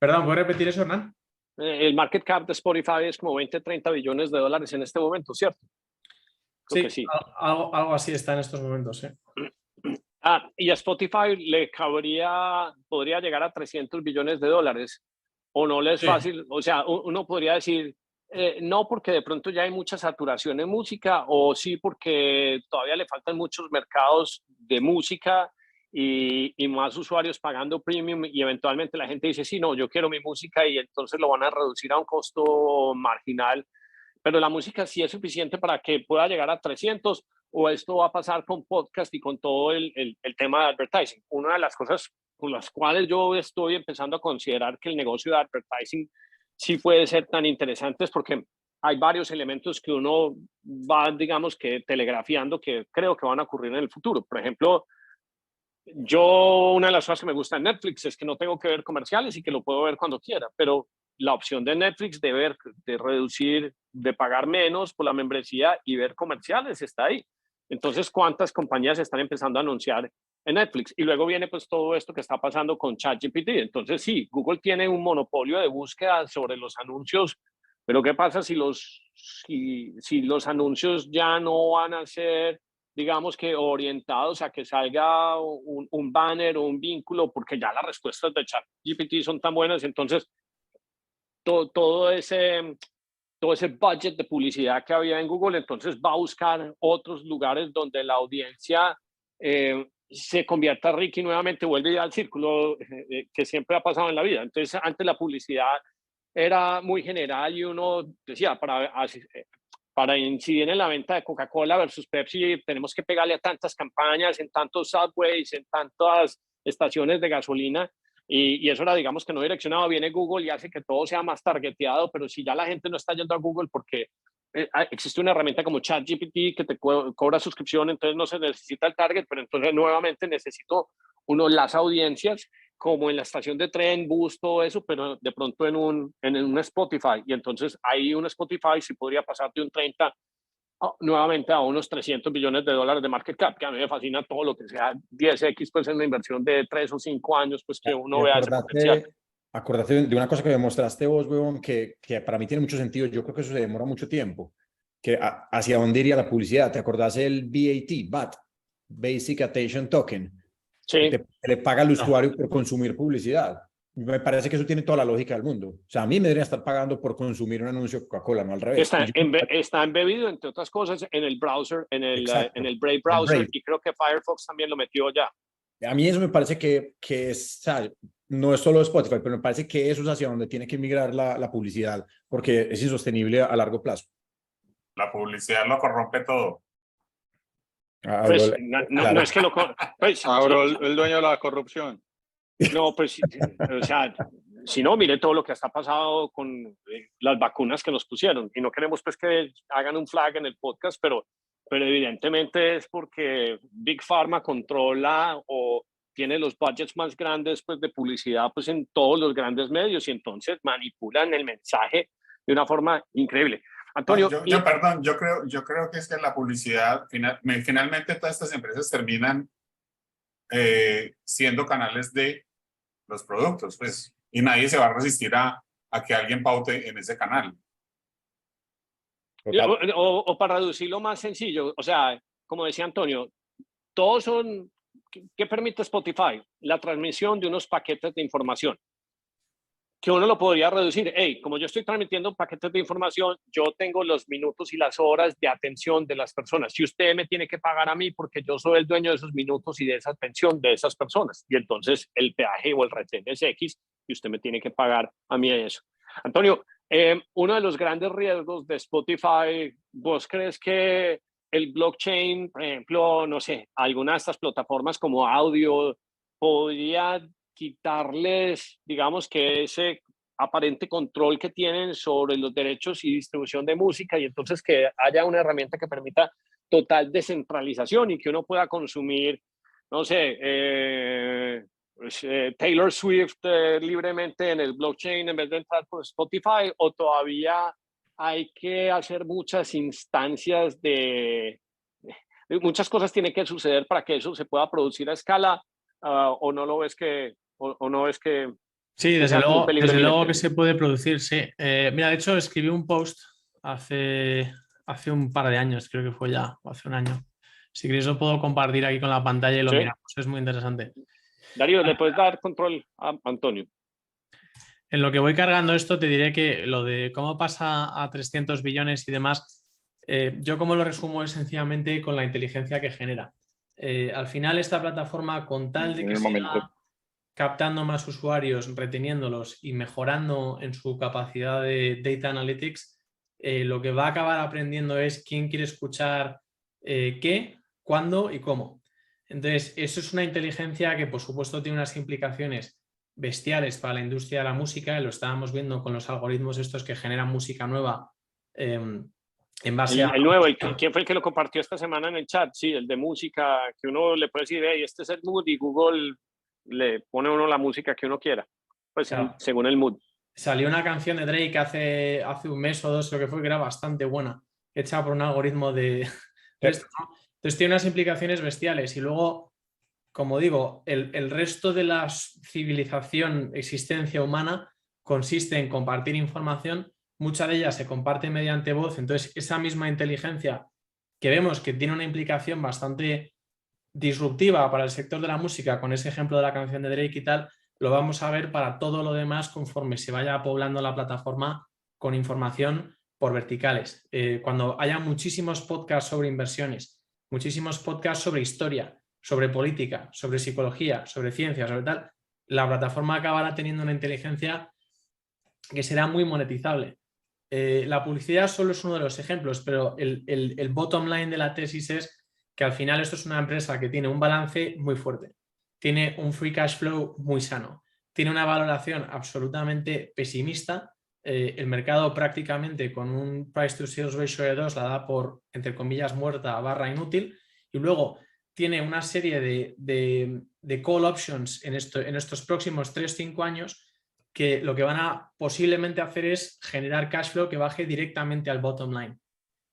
Perdón, ¿puedes repetir eso, Hernán? El market cap de Spotify es como 20, 30 billones de dólares en este momento, ¿cierto? Creo que sí. Algo así está en estos momentos, sí. Y a Spotify le podría llegar a 300 billones de dólares, o no le es fácil, o sea, uno podría decir, no porque de pronto ya hay mucha saturación en música, o sí porque todavía le faltan muchos mercados de música y más usuarios pagando premium y eventualmente la gente dice, sí, no, yo quiero mi música y entonces lo van a reducir a un costo marginal, pero la música sí es suficiente para que pueda llegar a 300, o esto va a pasar con podcast y con todo el tema de advertising. Una de las cosas con las cuales yo estoy empezando a considerar que el negocio de advertising sí puede ser tan interesante es porque hay varios elementos que uno va, digamos, que telegrafiando que creo que van a ocurrir en el futuro. Por ejemplo, una de las cosas que me gusta en Netflix es que no tengo que ver comerciales y que lo puedo ver cuando quiera, pero la opción de Netflix de reducir, de pagar menos por la membresía y ver comerciales está ahí. Entonces, ¿cuántas compañías están empezando a anunciar en Netflix? Y luego viene pues todo esto que está pasando con ChatGPT. Entonces, sí, Google tiene un monopolio de búsqueda sobre los anuncios, pero ¿qué pasa si los anuncios ya no van a ser, digamos que orientados a que salga un banner o un vínculo, porque ya las respuestas de ChatGPT son tan buenas? Entonces, todo ese budget de publicidad que había en Google, entonces va a buscar otros lugares donde la audiencia se convierta rica y nuevamente vuelve al círculo que siempre ha pasado en la vida. Entonces, antes la publicidad era muy general y uno decía, para incidir en la venta de Coca-Cola versus Pepsi, tenemos que pegarle a tantas campañas, en tantos subways, en tantas estaciones de gasolina. Y eso era, digamos, que no direccionado. Viene Google y hace que todo sea más targeteado, pero si ya la gente no está yendo a Google porque existe una herramienta como ChatGPT que te cobra suscripción, entonces no se necesita el target, pero entonces nuevamente necesito las audiencias, como en la estación de tren, bus, todo eso, pero de pronto en un Spotify. Y entonces ahí un Spotify sí podría pasar de un 30 nuevamente a unos 300 billones de dólares de market cap, que a mí me fascina todo lo que sea 10x, pues en una inversión de 3 o 5 años, pues que uno vea ese potencial. Acordate de una cosa que me mostraste vos, huevón, que para mí tiene mucho sentido. Yo creo que eso se demora mucho tiempo. Que hacia dónde iría la publicidad. ¿Te acordás el BAT, Basic Attention Token? Sí. Le paga al usuario por consumir publicidad. Me parece que eso tiene toda la lógica del mundo. O sea, a mí me deberían estar pagando por consumir un anuncio de Coca-Cola, no al revés. Está embebido, entre otras cosas, en el browser, en el Brave browser, Brave. Y creo que Firefox también lo metió ya. A mí eso me parece que es, o sea, no es solo Spotify, pero me parece que eso es hacia donde tiene que migrar la publicidad, porque es insostenible a largo plazo. La publicidad lo corrompe todo. Pues, no es que lo... Pues, ahora el dueño de la corrupción. No, pues, o sea, si no, mire todo lo que está pasado con las vacunas que nos pusieron. Y no queremos pues que hagan un flag en el podcast, pero evidentemente es porque Big Pharma controla o tiene los budgets más grandes pues, de publicidad pues, en todos los grandes medios, y entonces manipulan el mensaje de una forma increíble. Antonio, perdón, yo creo que es que la publicidad, finalmente todas estas empresas terminan siendo canales de los productos, pues, y nadie se va a resistir a que alguien paute en ese canal. O para reducirlo más sencillo, o sea, como decía Antonio, todos son, ¿qué permite Spotify? La transmisión de unos paquetes de información. que uno lo podría reducir. Hey, como yo estoy transmitiendo paquetes de información, yo tengo los minutos y las horas de atención de las personas. Si usted me tiene que pagar a mí porque yo soy el dueño de esos minutos y de esa atención de esas personas. Y entonces el peaje o el retén es X y usted me tiene que pagar a mí eso. Antonio, uno de los grandes riesgos de Spotify, ¿vos crees que el blockchain, por ejemplo, no sé, alguna de estas plataformas como audio, podría quitarles, digamos, que ese aparente control que tienen sobre los derechos y distribución de música, y entonces que haya una herramienta que permita total descentralización y que uno pueda consumir, no sé, Taylor Swift libremente en el blockchain en vez de entrar por Spotify, o todavía hay que hacer muchas instancias muchas cosas tienen que suceder para que eso se pueda producir a escala, o no lo ves que o no es que Sí, sea como un peligro desde luego inminente. que se puede producir, sí. Mira, de hecho, escribí un post hace un par de años, creo que fue ya, o hace un año. Si queréis lo puedo compartir aquí con la pantalla y lo Sí. miramos, es muy interesante. Darío, ¿le puedes dar control a Antonio? En lo que voy cargando esto, te diré que lo de cómo pasa a 300 billones y demás, yo como lo resumo es sencillamente con la inteligencia que genera. Al final, esta plataforma, con tal de que siga captando más usuarios, reteniéndolos y mejorando en su capacidad de data analytics, lo que va a acabar aprendiendo es quién quiere escuchar qué, cuándo y cómo. Entonces, eso es una inteligencia que, por supuesto, tiene unas implicaciones bestiales para la industria de la música, y lo estábamos viendo con los algoritmos estos que generan música nueva en base a... El nuevo, ¿quién fue el que lo compartió esta semana en el chat? Sí, el de música, que uno le puede decir, hey, este es el mood, y Google le pone a uno la música que uno quiera, pues Claro. según el mood. Salió una canción de Drake hace un mes o dos, lo que fue, que era bastante buena, hecha por un algoritmo de esto, ¿no? Entonces tiene unas implicaciones bestiales. Y luego, como digo, el resto de la civilización, existencia humana, consiste en compartir información. Mucha de ella se comparte mediante voz. Entonces, esa misma inteligencia que vemos que tiene una implicación bastante disruptiva para el sector de la música, con ese ejemplo de la canción de Drake y tal, lo vamos a ver para todo lo demás conforme se vaya poblando la plataforma con información por verticales. Cuando haya muchísimos podcasts sobre inversiones, muchísimos podcasts sobre historia, sobre política, sobre psicología, sobre ciencia, sobre tal, la plataforma acabará teniendo una inteligencia que será muy monetizable. La publicidad solo es uno de los ejemplos, pero el bottom line de la tesis es que al final esto es una empresa que tiene un balance muy fuerte, tiene un free cash flow muy sano, tiene una valoración absolutamente pesimista. El mercado prácticamente con un price to sales ratio de 2 la da por, entre comillas, muerta / inútil, y luego tiene una serie de call options en estos próximos 3-5 años que lo que van a posiblemente hacer es generar cash flow que baje directamente al bottom line.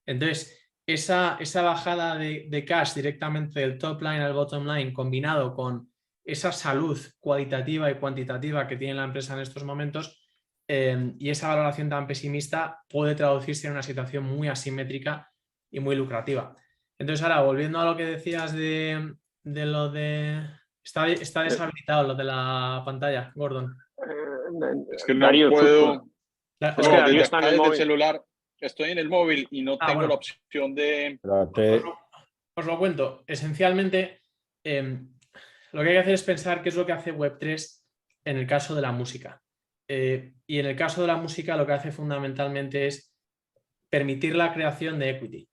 Entonces, esa bajada de cash directamente del top line al bottom line, combinado con esa salud cualitativa y cuantitativa que tiene la empresa en estos momentos, y esa valoración tan pesimista, puede traducirse en una situación muy asimétrica y muy lucrativa. Entonces, ahora, volviendo a lo que decías de lo de... Está deshabilitado lo de la pantalla, Gordon. Es que no Darío, puedo. Es No, que Darío desde está en acá, el desde el móvil. celular, estoy en el móvil y no tengo bueno. la opción de. Os lo cuento. Esencialmente, lo que hay que hacer es pensar qué es lo que hace Web3 en el caso de la música. Y en el caso de la música, lo que hace fundamentalmente es permitir la creación de equity.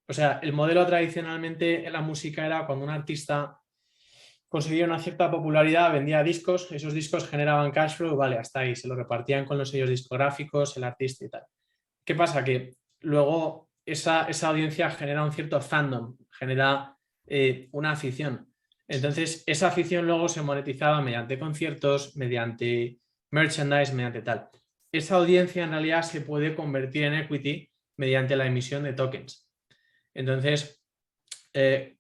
O sea, el modelo tradicionalmente en la música era cuando un artista conseguía una cierta popularidad, vendía discos, esos discos generaban cash flow, vale, hasta ahí, se lo repartían con los sellos discográficos, el artista y tal. ¿Qué pasa? Que luego esa audiencia genera un cierto fandom, genera una afición. Entonces, esa afición luego se monetizaba mediante conciertos, mediante merchandise, mediante tal. Esa audiencia en realidad se puede convertir en equity mediante la emisión de tokens. Entonces,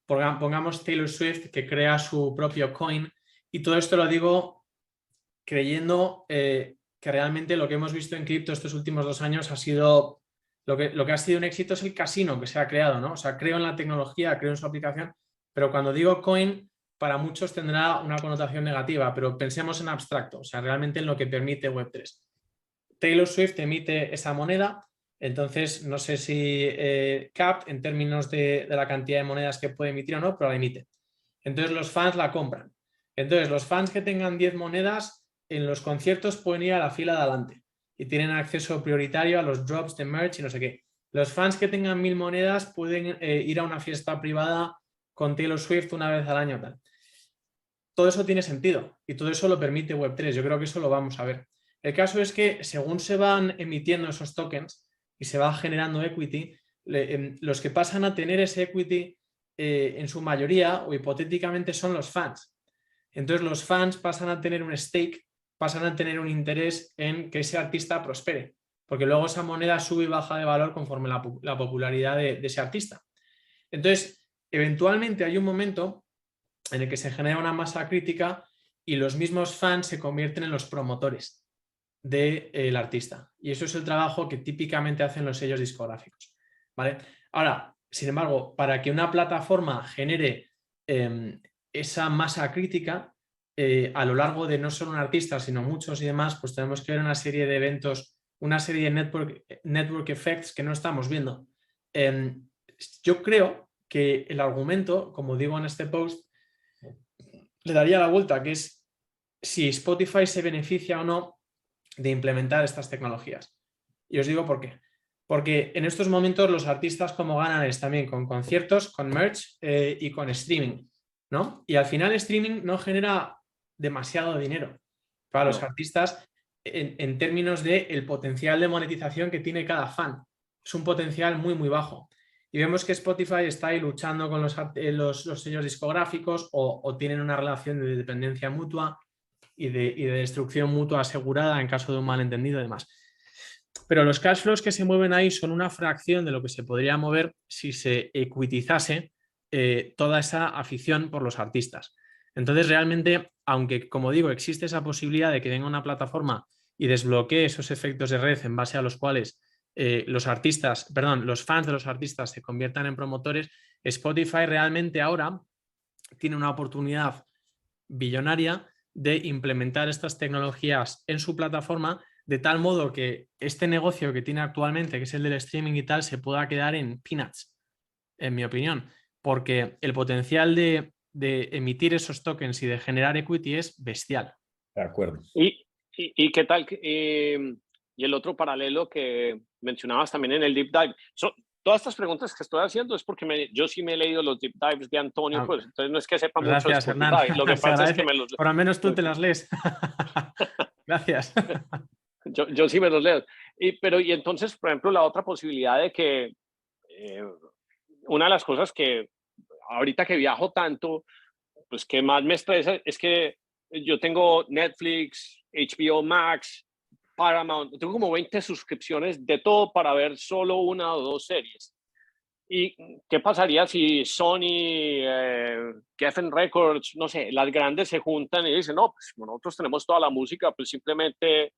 pongamos Taylor Swift, que crea su propio coin, y todo esto lo digo creyendo que realmente lo que hemos visto en cripto estos últimos 2 años ha sido lo que ha sido un éxito, es el casino que se ha creado, ¿no? O sea, creo en la tecnología, creo en su aplicación, pero cuando digo coin para muchos tendrá una connotación negativa, pero pensemos en abstracto, o sea, realmente en lo que permite Web3. Taylor Swift emite esa moneda, entonces no sé si capped en términos de la cantidad de monedas que puede emitir o no, pero la emite. Entonces los fans la compran. Entonces los fans que tengan 10 monedas en los conciertos pueden ir a la fila de adelante y tienen acceso prioritario a los drops de merch y no sé qué. Los fans que tengan 1000 monedas pueden ir a una fiesta privada con Taylor Swift una vez al año. Tal. Todo eso tiene sentido y todo eso lo permite Web3. Yo creo que eso lo vamos a ver. El caso es que según se van emitiendo esos tokens y se va generando equity, los que pasan a tener ese equity en su mayoría o hipotéticamente son los fans. Entonces los fans pasan a tener un stake, pasan a tener un interés en que ese artista prospere, porque luego esa moneda sube y baja de valor conforme la popularidad de ese artista. Entonces, eventualmente hay un momento en el que se genera una masa crítica y los mismos fans se convierten en los promotores del artista. Y eso es el trabajo que típicamente hacen los sellos discográficos, ¿vale? Ahora, sin embargo, para que una plataforma genere esa masa crítica a lo largo de no solo un artista, sino muchos y demás, pues tenemos que ver una serie de eventos, una serie de network effects que no estamos viendo. Yo creo que el argumento, como digo en este post, le daría la vuelta, que es si Spotify se beneficia o no de implementar estas tecnologías. Y os digo por qué. Porque en estos momentos los artistas como ganan es también con conciertos, con merch y con streaming, ¿no? Y al final streaming no genera demasiado dinero para los artistas en términos del potencial de monetización que tiene cada fan. Es un potencial muy, muy bajo. Y vemos que Spotify está ahí luchando con los sellos discográficos o tienen una relación de dependencia mutua y de destrucción mutua asegurada en caso de un malentendido y demás. Pero los cash flows que se mueven ahí son una fracción de lo que se podría mover si se equitizase toda esa afición por los artistas. Entonces, realmente, aunque, como digo, existe esa posibilidad de que venga una plataforma y desbloquee esos efectos de red en base a los cuales los fans de los artistas se conviertan en promotores, Spotify realmente ahora tiene una oportunidad billonaria de implementar estas tecnologías en su plataforma de tal modo que este negocio que tiene actualmente, que es el del streaming y tal, se pueda quedar en peanuts, en mi opinión, porque el potencial de emitir esos tokens y de generar equity es bestial. De acuerdo. ¿Y qué tal? Y el otro paralelo que mencionabas también en el Deep Dive. Todas estas preguntas que estoy haciendo es porque yo sí me he leído los Deep Dives de Antonio, pues entonces no es que sepa mucho de Spotify. Hernán. Lo que pasa es que me los... Por lo menos tú te las lees. Gracias. Yo sí me los leo. Y entonces, por ejemplo, la otra posibilidad de que una de las cosas que ahorita que viajo tanto, pues que más me estresa es que yo tengo Netflix, HBO Max, Paramount, tengo como 20 suscripciones de todo para ver solo una o dos series. ¿Y qué pasaría si Sony, Geffen Records, no sé, las grandes se juntan y dicen, no, pues nosotros tenemos toda la música, pues simplemente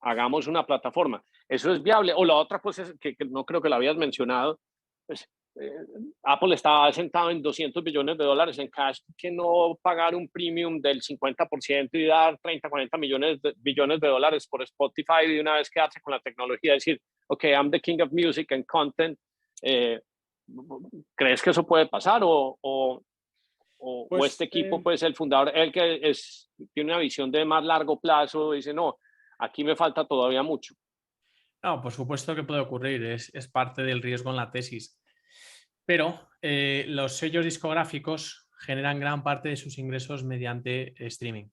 hagamos una plataforma? ¿Eso es viable? O la otra cosa es que no creo que la habías mencionado, pues Apple está sentado en $200 billones en cash, que no pagar un premium del 50% y dar 30, 40 billones de dólares por Spotify y de una vez quedarse con la tecnología, decir, ok, I'm the king of music and content. ¿Crees que eso puede pasar o este equipo, pues el fundador, el que tiene una visión de más largo plazo, dice, no, aquí me falta todavía mucho? No, por supuesto que puede ocurrir, es parte del riesgo en la tesis. Pero los sellos discográficos generan gran parte de sus ingresos mediante streaming.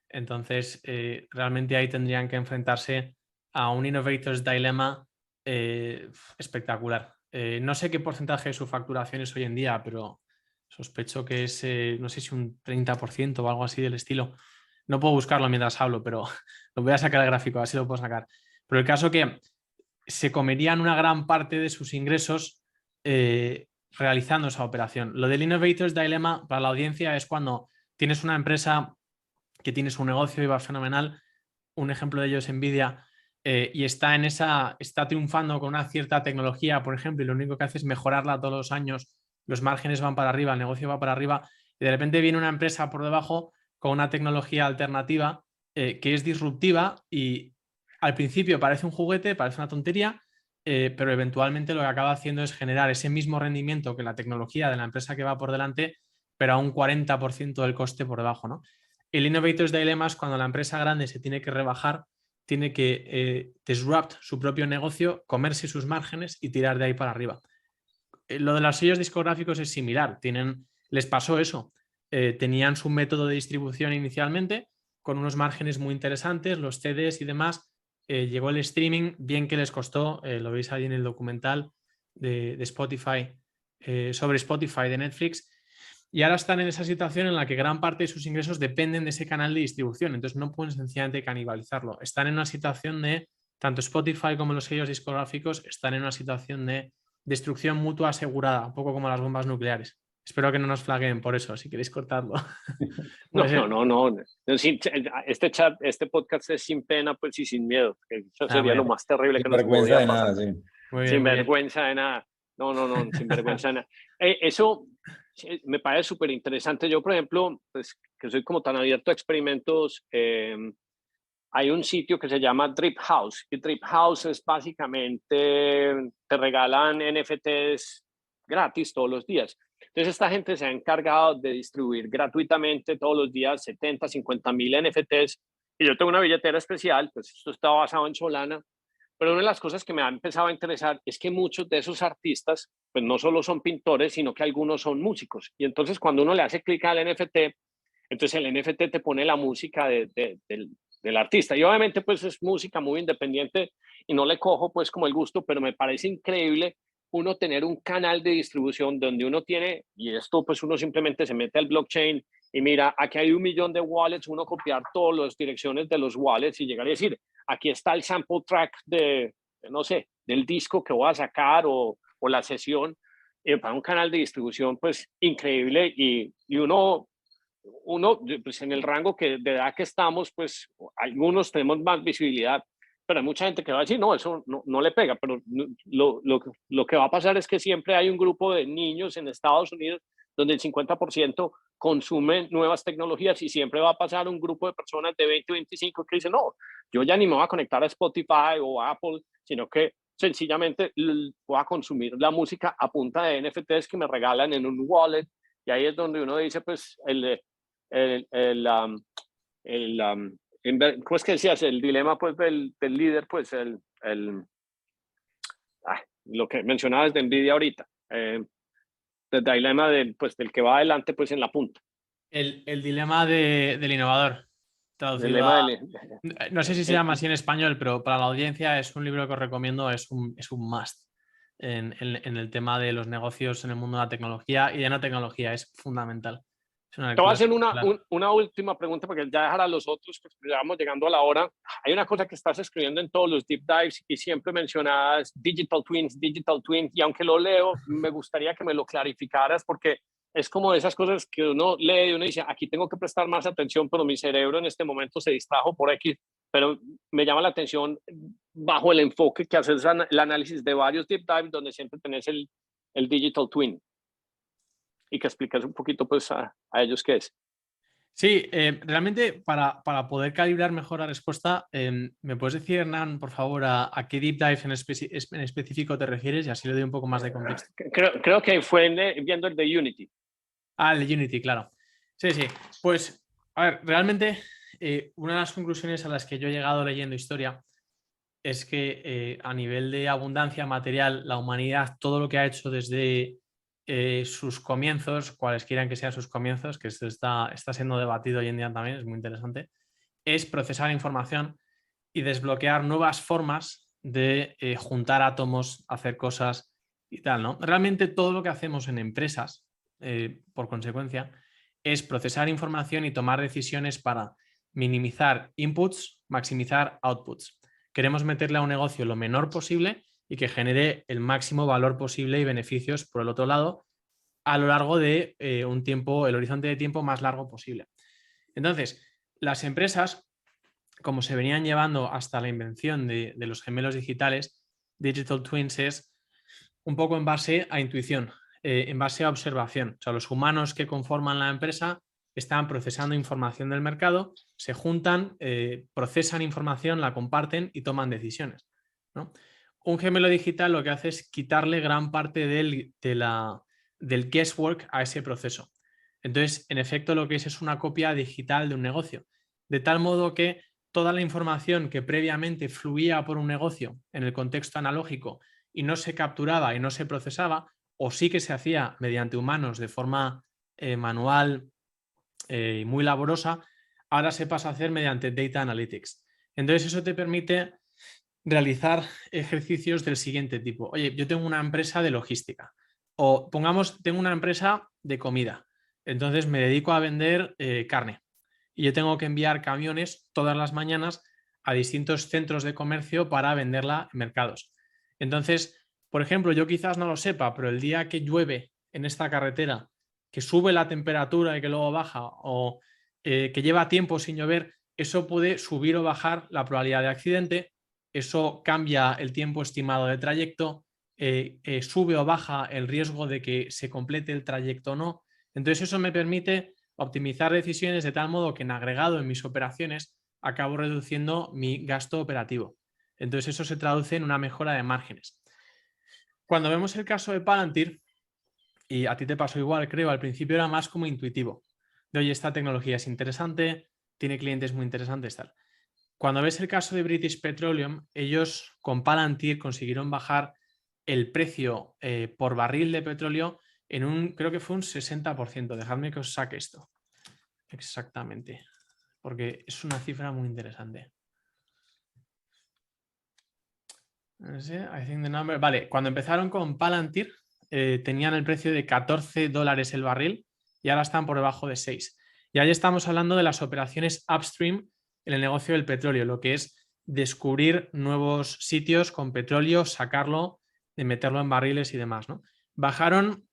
Entonces, realmente ahí tendrían que enfrentarse a un innovator's dilemma espectacular. No sé qué porcentaje de su facturación es hoy en día, pero sospecho que es, no sé si un 30% o algo así del estilo. No puedo buscarlo mientras hablo, pero lo voy a sacar el gráfico, así lo puedo sacar. Pero el caso que se comerían una gran parte de sus ingresos realizando esa operación. Lo del Innovator's Dilemma para la audiencia es cuando tienes una empresa que tiene su negocio y va fenomenal. Un ejemplo de ello es Nvidia y está triunfando con una cierta tecnología, por ejemplo, y lo único que hace es mejorarla todos los años, los márgenes van para arriba, el negocio va para arriba. Y de repente viene una empresa por debajo con una tecnología alternativa que es disruptiva y al principio parece un juguete, parece una tontería, pero eventualmente lo que acaba haciendo es generar ese mismo rendimiento que la tecnología de la empresa que va por delante, pero a un 40% del coste por debajo, ¿no? El Innovator's Dilemma es cuando la empresa grande se tiene que rebajar, tiene que disrupt su propio negocio, comerse sus márgenes y tirar de ahí para arriba. Lo de los sellos discográficos es similar. Les pasó eso. Tenían su método de distribución inicialmente con unos márgenes muy interesantes, los CDs y demás. Llegó el streaming, bien que les costó, lo veis ahí en el documental de Spotify, sobre Spotify de Netflix, y ahora están en esa situación en la que gran parte de sus ingresos dependen de ese canal de distribución, entonces no pueden sencillamente canibalizarlo. Están en una situación de, tanto Spotify como los sellos discográficos, están en una situación de destrucción mutua asegurada, un poco como las bombas nucleares. Espero que no nos flaguen por eso, si queréis cortarlo. No. Este podcast es sin pena, pues, y sin miedo. Eso sería lo más terrible que nos podría pasar. Sí. Sin vergüenza de nada. No, sin vergüenza de nada. Eso me parece súper interesante. Yo, por ejemplo, pues, que soy como tan abierto a experimentos, hay un sitio que se llama Drip House. Y Drip House es básicamente, te regalan NFTs gratis todos los días. Entonces, esta gente se ha encargado de distribuir gratuitamente todos los días 70, 50 mil NFTs. Y yo tengo una billetera especial, pues esto está basado en Solana. Pero una de las cosas que me ha empezado a interesar es que muchos de esos artistas, pues no solo son pintores, sino que algunos son músicos. Y entonces cuando uno le hace clic al NFT, entonces el NFT te pone la música del artista. Y obviamente pues es música muy independiente y no le cojo pues como el gusto, pero me parece increíble uno tener un canal de distribución donde uno tiene, y esto pues uno simplemente se mete al blockchain y mira, aquí hay 1 millón de wallets, uno copiar todas las direcciones de los wallets y llegar a decir, aquí está el sample track no sé, del disco que voy a sacar o la sesión, para un canal de distribución pues increíble y uno pues en el rango de edad que estamos, pues algunos tenemos más visibilidad, pero hay mucha gente que va a decir, no, eso no le pega, pero lo que va a pasar es que siempre hay un grupo de niños en Estados Unidos donde el 50% consumen nuevas tecnologías y siempre va a pasar un grupo de personas de 20 o 25 que dicen, no, yo ya ni me voy a conectar a Spotify o a Apple, sino que sencillamente voy a consumir la música a punta de NFTs que me regalan en un wallet. Y ahí es donde uno dice, pues, ¿cómo es que decías? El dilema pues del líder, pues lo que mencionabas de Nvidia ahorita, el dilema del que va adelante pues en la punta. El dilema del innovador, traducido no sé si se llama así en español, pero para la audiencia es un libro que os recomiendo, es un must en el tema de los negocios en el mundo de la tecnología y de no tecnología, es fundamental. Te voy a hacer una última pregunta porque ya dejar a los otros, pues ya vamos llegando a la hora. Hay una cosa que estás escribiendo en todos los deep dives y siempre mencionas digital twins, y aunque lo leo, me gustaría que me lo clarificaras porque es como de esas cosas que uno lee y uno dice, aquí tengo que prestar más atención, pero mi cerebro en este momento se distrajo por X, pero me llama la atención bajo el enfoque que haces el análisis de varios deep dives donde siempre tenés el digital twin. Y que expliques un poquito pues a ellos qué es. Sí, realmente para poder calibrar mejor la respuesta, ¿me puedes decir, Hernán, por favor, a qué deep dive en específico te refieres? Y así le doy un poco más de contexto. Creo que fue viendo el de Unity. Ah, el de Unity, claro. Sí. Pues, a ver, realmente una de las conclusiones a las que yo he llegado leyendo historia es que a nivel de abundancia material, la humanidad, todo lo que ha hecho desde sus comienzos, cuales quieran que sean sus comienzos, que esto está siendo debatido hoy en día también, es muy interesante, es procesar información y desbloquear nuevas formas de juntar átomos, hacer cosas y tal, ¿no? Realmente todo lo que hacemos en empresas, por consecuencia, es procesar información y tomar decisiones para minimizar inputs, maximizar outputs. Queremos meterle a un negocio lo menor posible y que genere el máximo valor posible y beneficios por el otro lado a lo largo de un tiempo, el horizonte de tiempo más largo posible. Entonces, las empresas, como se venían llevando hasta la invención de los gemelos digitales, Digital Twins es un poco en base a intuición. en base a observación. O sea, los humanos que conforman la empresa están procesando información del mercado, se juntan, procesan información, la comparten y toman decisiones, ¿no? Un gemelo digital lo que hace es quitarle gran parte del guesswork a ese proceso. Entonces, en efecto, lo que es una copia digital de un negocio, de tal modo que toda la información que previamente fluía por un negocio en el contexto analógico y no se capturaba y no se procesaba, o sí que se hacía mediante humanos de forma manual y muy laborosa, ahora se pasa a hacer mediante Data Analytics. Entonces, eso te permite realizar ejercicios del siguiente tipo. Oye, yo tengo una empresa de logística o pongamos, tengo una empresa de comida. Entonces me dedico a vender carne y yo tengo que enviar camiones todas las mañanas a distintos centros de comercio para venderla en mercados. Entonces, por ejemplo, yo quizás no lo sepa, pero el día que llueve en esta carretera, que sube la temperatura y que luego baja, o que lleva tiempo sin llover, eso puede subir o bajar la probabilidad de accidente, eso cambia el tiempo estimado de trayecto, sube o baja el riesgo de que se complete el trayecto o no. Entonces eso me permite optimizar decisiones de tal modo que en agregado en mis operaciones acabo reduciendo mi gasto operativo. Entonces eso se traduce en una mejora de márgenes. Cuando vemos el caso de Palantir, y a ti te pasó igual, creo, al principio era más como intuitivo. De oye, esta tecnología es interesante, tiene clientes muy interesantes, tal. Cuando ves el caso de British Petroleum, ellos con Palantir consiguieron bajar el precio por barril de petróleo en creo que fue un 60%. Dejadme que os saque esto. Exactamente. Porque es una cifra muy interesante. I think the number. Vale, cuando empezaron con Palantir tenían el precio de $14 el barril y ahora están por debajo de 6. Y ahí estamos hablando de las operaciones upstream en el negocio del petróleo, lo que es descubrir nuevos sitios con petróleo, sacarlo, meterlo en barriles y demás, ¿no? Bajaron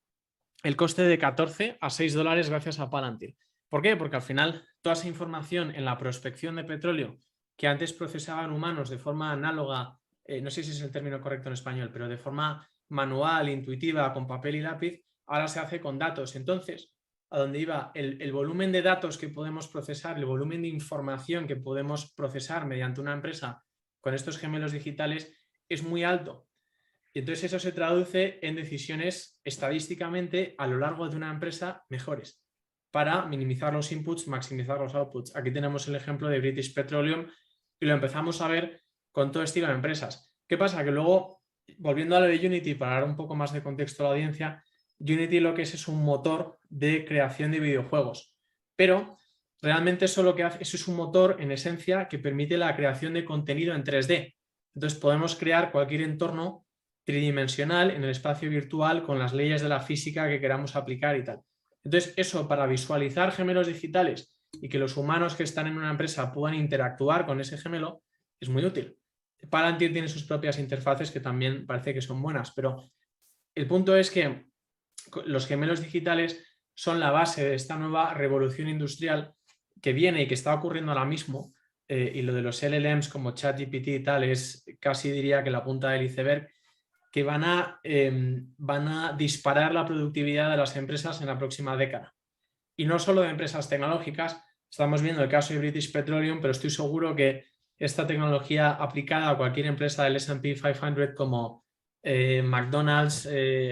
el coste de 14 a $6 gracias a Palantir. ¿Por qué? Porque al final toda esa información en la prospección de petróleo que antes procesaban humanos de forma análoga, no sé si es el término correcto en español, pero de forma manual, intuitiva, con papel y lápiz, ahora se hace con datos. Entonces, a donde iba el volumen de datos que podemos procesar, el volumen de información que podemos procesar mediante una empresa con estos gemelos digitales es muy alto. Y entonces eso se traduce en decisiones estadísticamente a lo largo de una empresa mejores para minimizar los inputs, maximizar los outputs. Aquí tenemos el ejemplo de British Petroleum y lo empezamos a ver con todo estilo de empresas. ¿Qué pasa? Que luego, volviendo a lo de Unity, para dar un poco más de contexto a la audiencia, Unity lo que es un motor de creación de videojuegos, pero realmente eso lo que hace, eso es un motor en esencia que permite la creación de contenido en 3D. Entonces podemos crear cualquier entorno tridimensional en el espacio virtual con las leyes de la física que queramos aplicar y tal. Entonces eso para visualizar gemelos digitales y que los humanos que están en una empresa puedan interactuar con ese gemelo es muy útil. Palantir tiene sus propias interfaces que también parece que son buenas, pero el punto es que los gemelos digitales son la base de esta nueva revolución industrial que viene y que está ocurriendo ahora mismo, y lo de los LLMs como ChatGPT y tal es casi diría que la punta del iceberg, que van a disparar la productividad de las empresas en la próxima década. Y no solo de empresas tecnológicas, estamos viendo el caso de British Petroleum, pero estoy seguro que esta tecnología aplicada a cualquier empresa del S&P 500 como McDonald's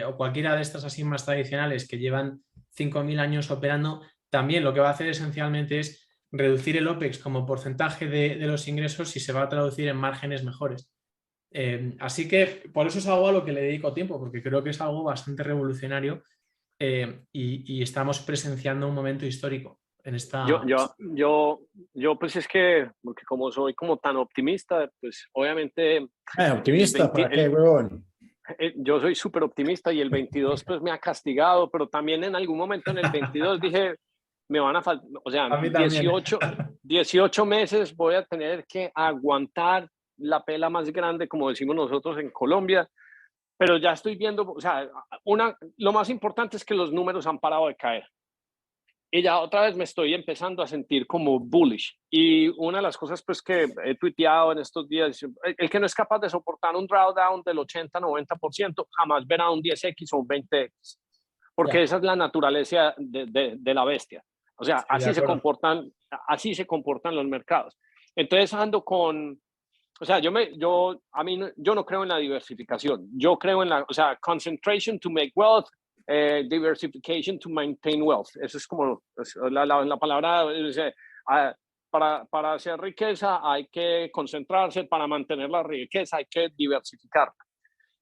o cualquiera de estas así más tradicionales que llevan 5.000 años operando, también lo que va a hacer esencialmente es reducir el OPEX como porcentaje de los ingresos y se va a traducir en márgenes mejores. Así que por eso es algo a lo que le dedico tiempo, porque creo que es algo bastante revolucionario y estamos presenciando un momento histórico en esta... Yo pues es que, porque como soy como tan optimista, pues obviamente... ¿Optimista? ¿Para qué, huevón? Yo soy súper optimista y el 22 pues me ha castigado, pero también en algún momento en el 22 dije, me van a faltar, o sea, 18 meses voy a tener que aguantar la pela más grande, como decimos nosotros en Colombia, pero ya estoy viendo, o sea, lo más importante es que los números han parado de caer. Y ya otra vez me estoy empezando a sentir como bullish. Y una de las cosas pues que he tuiteado en estos días, el que no es capaz de soportar un drawdown del 80-90%, jamás verá un 10X o un 20X. porque Ya. esa es la naturaleza de la bestia. O sea, Sí, de acuerdo. así se comportan los mercados. Entonces ando con, o sea, yo no creo en la diversificación. Yo creo en o sea, concentration to make wealth, diversification to maintain wealth. Eso es como la palabra, o sea, para hacer riqueza hay que concentrarse, para mantener la riqueza hay que diversificar.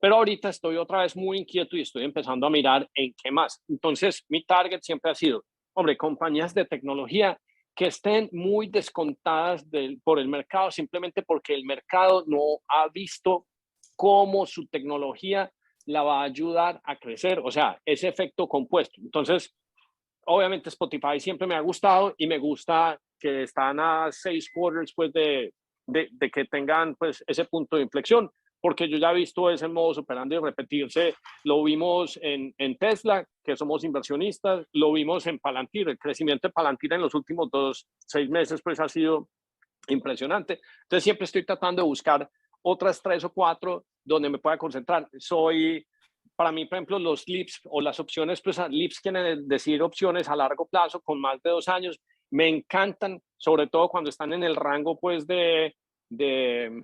Pero ahorita estoy otra vez muy inquieto y estoy empezando a mirar en qué más. Entonces, mi target siempre ha sido, hombre, compañías de tecnología que estén muy descontadas por el mercado, simplemente porque el mercado no ha visto cómo su tecnología la va a ayudar a crecer, o sea, ese efecto compuesto. Entonces, obviamente Spotify siempre me ha gustado y me gusta que están a 6 quarters pues, de que tengan pues, ese punto de inflexión, porque yo ya he visto ese modo operandi repetirse. Lo vimos en Tesla, que somos inversionistas, lo vimos en Palantir. El crecimiento de Palantir en los últimos 6 meses pues, ha sido impresionante. Entonces siempre estoy tratando de buscar otras 3 o 4 donde me pueda concentrar. Para mí, por ejemplo, los LIPS o las opciones, pues LIPS quieren decir opciones a largo plazo con más de 2 años, me encantan, sobre todo cuando están en el rango pues de $1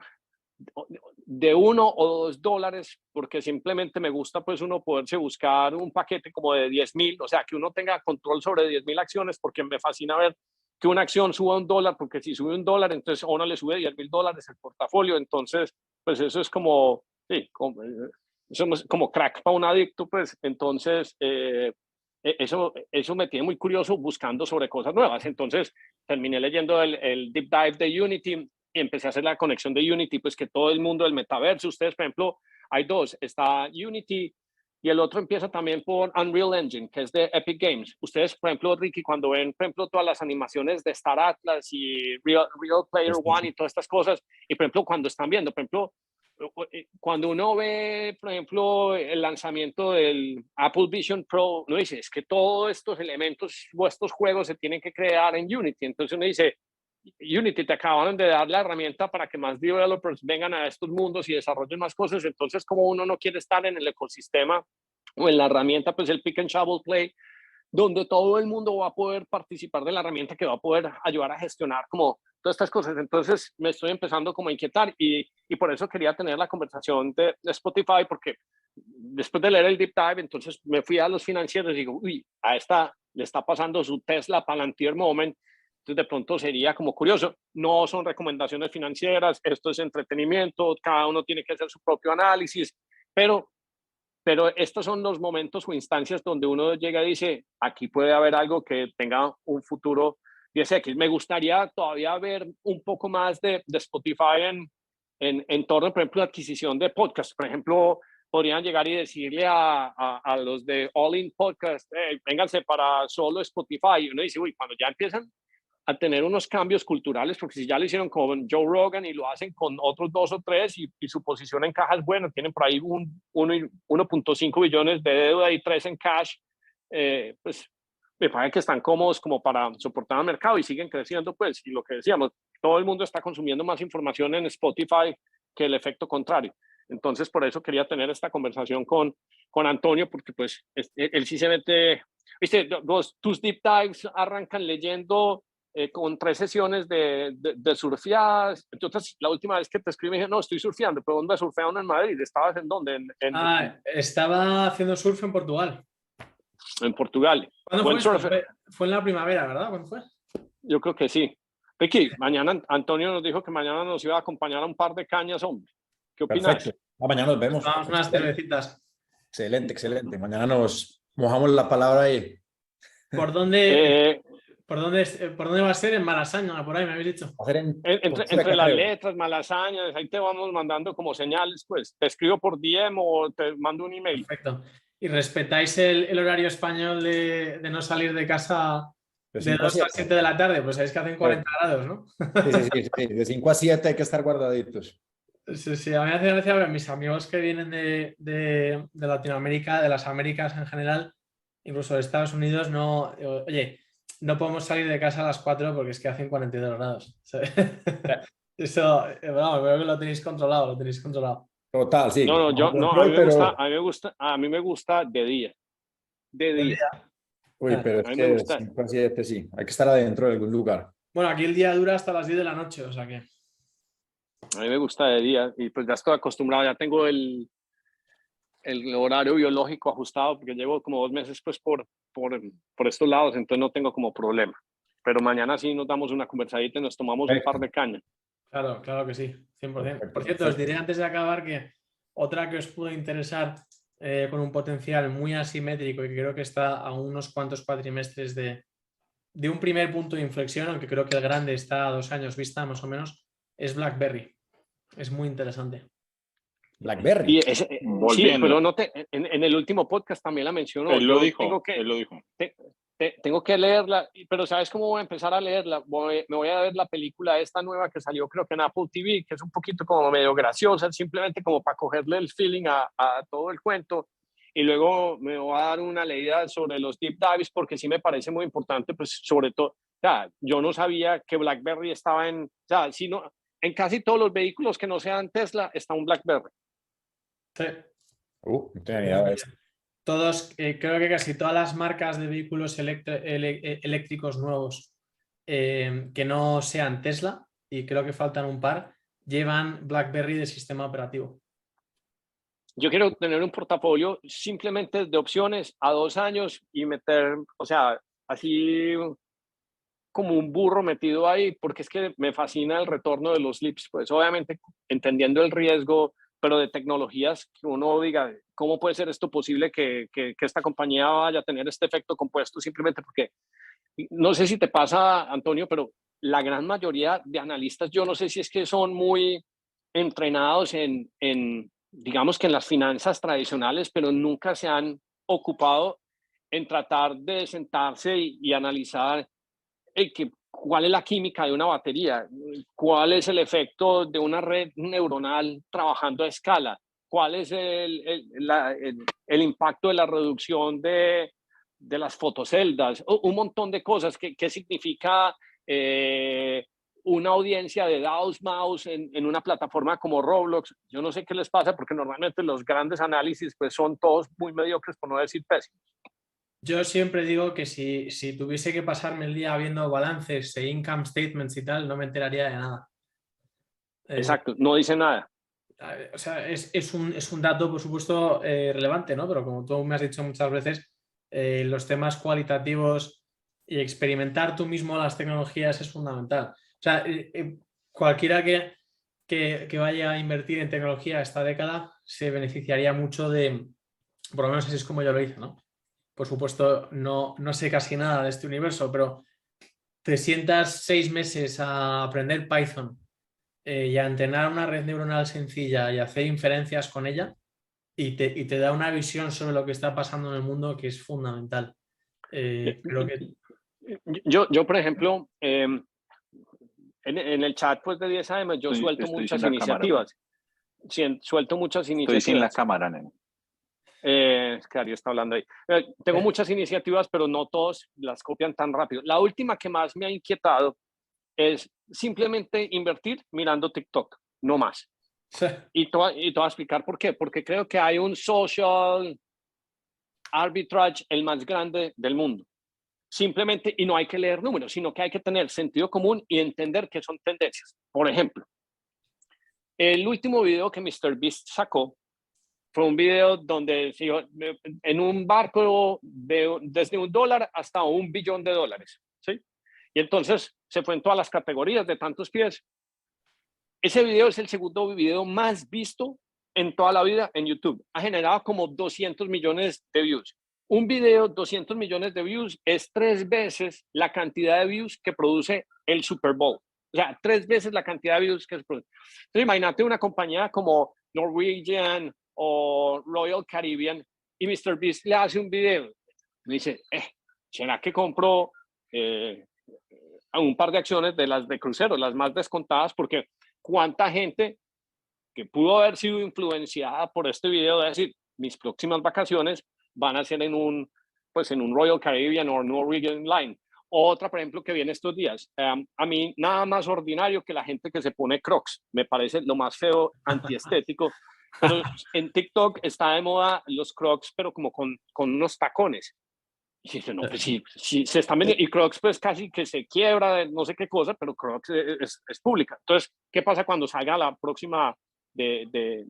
o $2, porque simplemente me gusta pues uno poderse buscar un paquete como de 10,000, o sea, que uno tenga control sobre 10,000 acciones, porque me fascina ver que una acción suba $1, porque si sube $1, entonces a uno le sube $10,000 el portafolio. Entonces, pues eso es como, sí, eso es como crack para un adicto, pues. Entonces, eso me tiene muy curioso buscando sobre cosas nuevas. Entonces, terminé leyendo el deep dive de Unity y empecé a hacer la conexión de Unity, pues que todo el mundo del metaverso, ustedes, por ejemplo, hay 2, está Unity y el otro empieza también por Unreal Engine, que es de Epic Games. Ustedes, por ejemplo, Ricky, cuando ven, por ejemplo, todas las animaciones de Star Atlas y Real Player One y todas estas cosas, y por ejemplo, cuando están viendo, por ejemplo, cuando uno ve, por ejemplo, el lanzamiento del Apple Vision Pro, uno dice, es que todos estos elementos o estos juegos se tienen que crear en Unity. Entonces uno dice, Unity, te acabaron de dar la herramienta para que más developers vengan a estos mundos y desarrollen más cosas. Entonces, como uno no quiere estar en el ecosistema o en la herramienta, pues el pick and shovel play, donde todo el mundo va a poder participar de la herramienta que va a poder ayudar a gestionar como todas estas cosas. Entonces me estoy empezando como a inquietar y por eso quería tener la conversación de Spotify, porque después de leer el deep dive, entonces me fui a los financieros y digo, uy, a esta le está pasando su Tesla Palantir Moment. Entonces de pronto sería como curioso, no son recomendaciones financieras, esto es entretenimiento, cada uno tiene que hacer su propio análisis, pero estos son los momentos o instancias donde uno llega y dice, aquí puede haber algo que tenga un futuro 10X. Me gustaría todavía ver un poco más de Spotify en torno, por ejemplo, a adquisición de podcasts. Por ejemplo, podrían llegar y decirle a los de All In Podcast, vénganse para solo Spotify. Y uno dice, uy, cuando ya empiezan a tener unos cambios culturales, porque si ya lo hicieron con Joe Rogan y lo hacen con otros 2 o 3 y su posición en caja es buena, tienen por ahí 1.5 billones de deuda y 3 en cash, pues me parece que están cómodos como para soportar al mercado y siguen creciendo, pues, y lo que decíamos, todo el mundo está consumiendo más información en Spotify que el efecto contrario. Entonces, por eso quería tener esta conversación con Antonio, porque pues él sí se mete, viste, tus deep dives arrancan leyendo con 3 sesiones de surfeadas. Entonces, la última vez que te escribí, dije, no, estoy surfeando, pero ¿dónde surfeando en Madrid? ¿Estabas en dónde? Estaba haciendo surf en Portugal. En Portugal. ¿Cuándo fue? Fue en la primavera, ¿verdad? ¿Cuándo fue? Yo creo que sí. Ricky, mañana Antonio nos dijo que mañana nos iba a acompañar a un par de cañas, hombre. ¿Qué opinas? Perfecto. Mañana nos vemos. Vamos unas cervecitas. Excelente, excelente. Mañana nos mojamos la palabra ahí. ¿Por dónde va a ser? En Malasaña, por ahí me habéis dicho. Entre las letras, Malasaña, ahí te vamos mandando como señales, pues. Te escribo por DM o te mando un email. Perfecto. ¿Y respetáis el horario español de no salir de casa de 2 a 7 de la tarde? Pues sabéis que hacen 40 grados, ¿no? Sí. De 5 a 7 hay que estar guardaditos. Sí, a mí me hace gracia ver mis amigos que vienen de Latinoamérica, de las Américas en general, incluso de Estados Unidos, no, oye, no podemos salir de casa a las 4 porque es que hacen 42 grados. Eso, vamos, creo que lo tenéis controlado, Total, sí. No, a mí me gusta de día. de día. Uy, pero A es mí me que gusta. 5 a 7 sí, hay que estar adentro de algún lugar. Bueno, aquí el día dura hasta las 10 de la noche, o sea que... A mí me gusta de día y pues ya estoy acostumbrado, ya tengo el horario biológico ajustado porque llevo como 2 meses pues por estos lados, entonces no tengo como problema. Pero mañana sí nos damos una conversadita y nos tomamos un par de cañas. Claro, claro que sí, 100%. Perfecto, Por cierto, os perfecto. diré antes de acabar que otra que os puede interesar con un potencial muy asimétrico y que creo que está a unos cuantos cuatrimestres de un primer punto de inflexión, aunque creo que el grande está a 2 años vista más o menos, es BlackBerry. Es muy interesante. BlackBerry. Y sí, Volviendo. pero no en el último podcast también la mencionó. Él lo Yo dijo, él lo dijo. tengo que leerla, pero ¿sabes cómo voy a empezar a leerla? Me voy a ver la película esta nueva que salió creo que en Apple TV, que es un poquito como medio graciosa, simplemente como para cogerle el feeling a todo el cuento. Y luego me voy a dar una leída sobre los deep dives, porque sí me parece muy importante, pues sobre todo, yo no sabía que BlackBerry estaba en casi todos los vehículos que no sean Tesla está un BlackBerry. Sí. No tenía ni idea de eso. Todos, creo que casi todas las marcas de vehículos eléctricos nuevos que no sean Tesla, y creo que faltan un par, llevan BlackBerry de sistema operativo. Yo quiero tener un portafolio simplemente de opciones a 2 años y meter, o sea, así como un burro metido ahí, porque es que me fascina el retorno de los LIPs, pues obviamente entendiendo el riesgo, pero de tecnologías que uno diga, ¿cómo puede ser esto posible que esta compañía vaya a tener este efecto compuesto simplemente porque, no sé si te pasa, Antonio, pero la gran mayoría de analistas, yo no sé si es que son muy entrenados digamos que en las finanzas tradicionales, pero nunca se han ocupado en tratar de sentarse y analizar cuál es la química de una batería, cuál es el efecto de una red neuronal trabajando a escala, cuál es el impacto de la reducción de las fotoceldas, un montón de cosas. ¿Qué significa una audiencia de DAOs, MAOs en una plataforma como Roblox? Yo no sé qué les pasa porque normalmente los grandes análisis pues son todos muy mediocres, por no decir pésimos. Yo siempre digo que si tuviese que pasarme el día viendo balances e income statements y tal, no me enteraría de nada. Exacto, no dice nada. O sea, es un dato, por supuesto, relevante, ¿no? Pero como tú me has dicho muchas veces, los temas cualitativos y experimentar tú mismo las tecnologías es fundamental. O sea, cualquiera que vaya a invertir en tecnología esta década se beneficiaría mucho de, por lo menos así es como yo lo hice, ¿no? Por supuesto, no sé casi nada de este universo, pero te sientas 6 meses a aprender Python y a entrenar una red neuronal sencilla y hacer inferencias con ella y te da una visión sobre lo que está pasando en el mundo que es fundamental. Creo que... Yo, por ejemplo, en el chat pues, de 10 AM, yo suelto estoy muchas sin la cámara, iniciativas. Suelto muchas iniciativas. Estoy sin la cámara, nene. Es que Ari está hablando ahí. Tengo muchas iniciativas, pero no todos las copian tan rápido. La última que más me ha inquietado es simplemente invertir mirando TikTok, no más. Sí. Y te voy a explicar por qué. Porque creo que hay un social arbitrage el más grande del mundo. Simplemente, y no hay que leer números, sino que hay que tener sentido común y entender qué son tendencias. Por ejemplo, el último video que MrBeast sacó fue un video donde en un barco desde $1 hasta $1 billón, ¿sí? Y entonces se fue en todas las categorías de tantos pies. Ese video es el segundo video más visto en toda la vida en YouTube. Ha generado como 200 millones de views. Un video, 200 millones de views, es 3 veces la cantidad de views que produce el Super Bowl. O sea, 3 veces la cantidad de views que se produce. Entonces, imagínate una compañía como Norwegian o Royal Caribbean y MrBeast le hace un video. Me dice, ¿será que compro un par de acciones de las de cruceros, las más descontadas? Porque cuánta gente que pudo haber sido influenciada por este video de decir, mis próximas vacaciones van a ser en un Royal Caribbean o Norwegian Line. Otra, por ejemplo, que viene estos días. A mí nada más ordinario que la gente que se pone Crocs. Me parece lo más feo, antiestético. Pero en TikTok está de moda los Crocs, pero como con unos tacones. Y dice, no, pues sí, se están vendiendo. Y Crocs pues casi que se quiebra de no sé qué cosa, pero Crocs es pública. Entonces, ¿qué pasa cuando salga la próxima de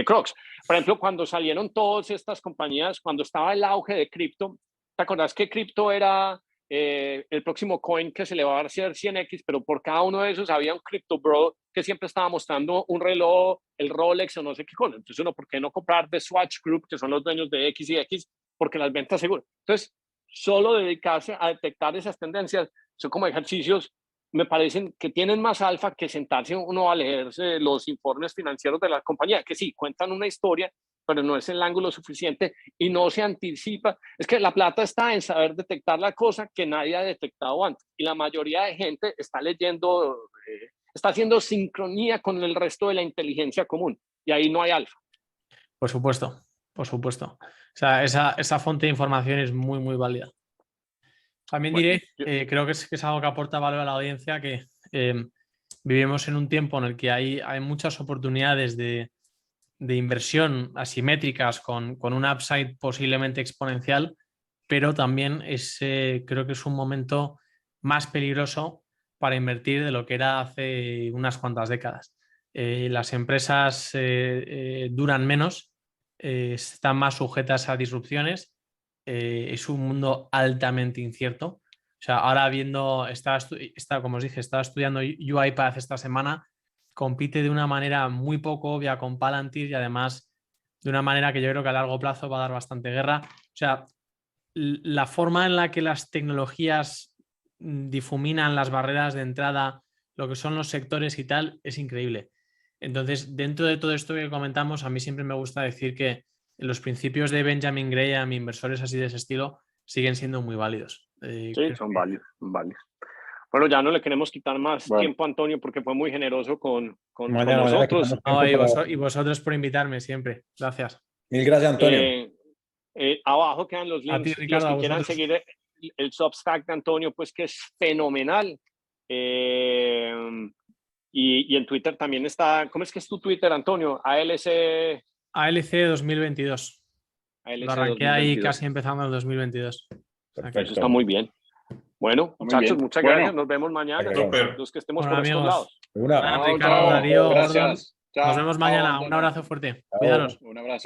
Crocs? Por ejemplo, cuando salieron todas estas compañías, cuando estaba el auge de cripto, ¿te acordás que cripto era el próximo coin que se le va a hacer 100x, pero por cada uno de esos había un crypto bro que siempre estaba mostrando un reloj, el Rolex o no sé qué cosa? Entonces uno, ¿por qué no comprar de Swatch Group, que son los dueños de X y X? Porque las ventas seguras. Entonces, solo dedicarse a detectar esas tendencias son como ejercicios, me parecen que tienen más alfa que sentarse uno a leerse los informes financieros de la compañía, que sí, cuentan una historia, pero no es el ángulo suficiente y no se anticipa. Es que la plata está en saber detectar la cosa que nadie ha detectado antes. Y la mayoría de gente está leyendo, está haciendo sincronía con el resto de la inteligencia común. Y ahí no hay alfa. Por supuesto, por supuesto. O sea, esa fuente de información es muy, muy válida. También Bueno, diré, creo que es algo que aporta valor a la audiencia, que vivimos en un tiempo en el que hay muchas oportunidades de inversión asimétricas con un upside posiblemente exponencial, pero también creo que es un momento más peligroso para invertir de lo que era hace unas cuantas décadas. Las empresas duran menos, están más sujetas a disrupciones, es un mundo altamente incierto. O sea, ahora como os dije, estaba estudiando UiPath esta semana, compite de una manera muy poco obvia con Palantir y además de una manera que yo creo que a largo plazo va a dar bastante guerra. O sea, la forma en la que las tecnologías difuminan las barreras de entrada, lo que son los sectores y tal, es increíble. Entonces, dentro de todo esto que comentamos, a mí siempre me gusta decir que los principios de Benjamin Graham, inversores así de ese estilo, siguen siendo muy válidos. Sí, son válidos, son válidos. Bueno, ya no le queremos quitar más tiempo a Antonio porque fue muy generoso con nosotros. Y vosotros por invitarme siempre. Gracias. Mil gracias, Antonio. Abajo quedan los links. A ti, Ricardo, los que quieran seguir el Substack de Antonio, pues que es fenomenal. Y en Twitter también está, ¿cómo es que es tu Twitter, Antonio? ALC 2022. Lo arranqué ahí casi empezando el 2022. Perfecto. Eso está muy bien. Bueno, muchachos, muchas gracias. Nos vemos mañana. Los que estemos por estos lados. Ricardo, Darío, gracias. Nos vemos mañana. Un abrazo fuerte. Cuidaros. Un abrazo.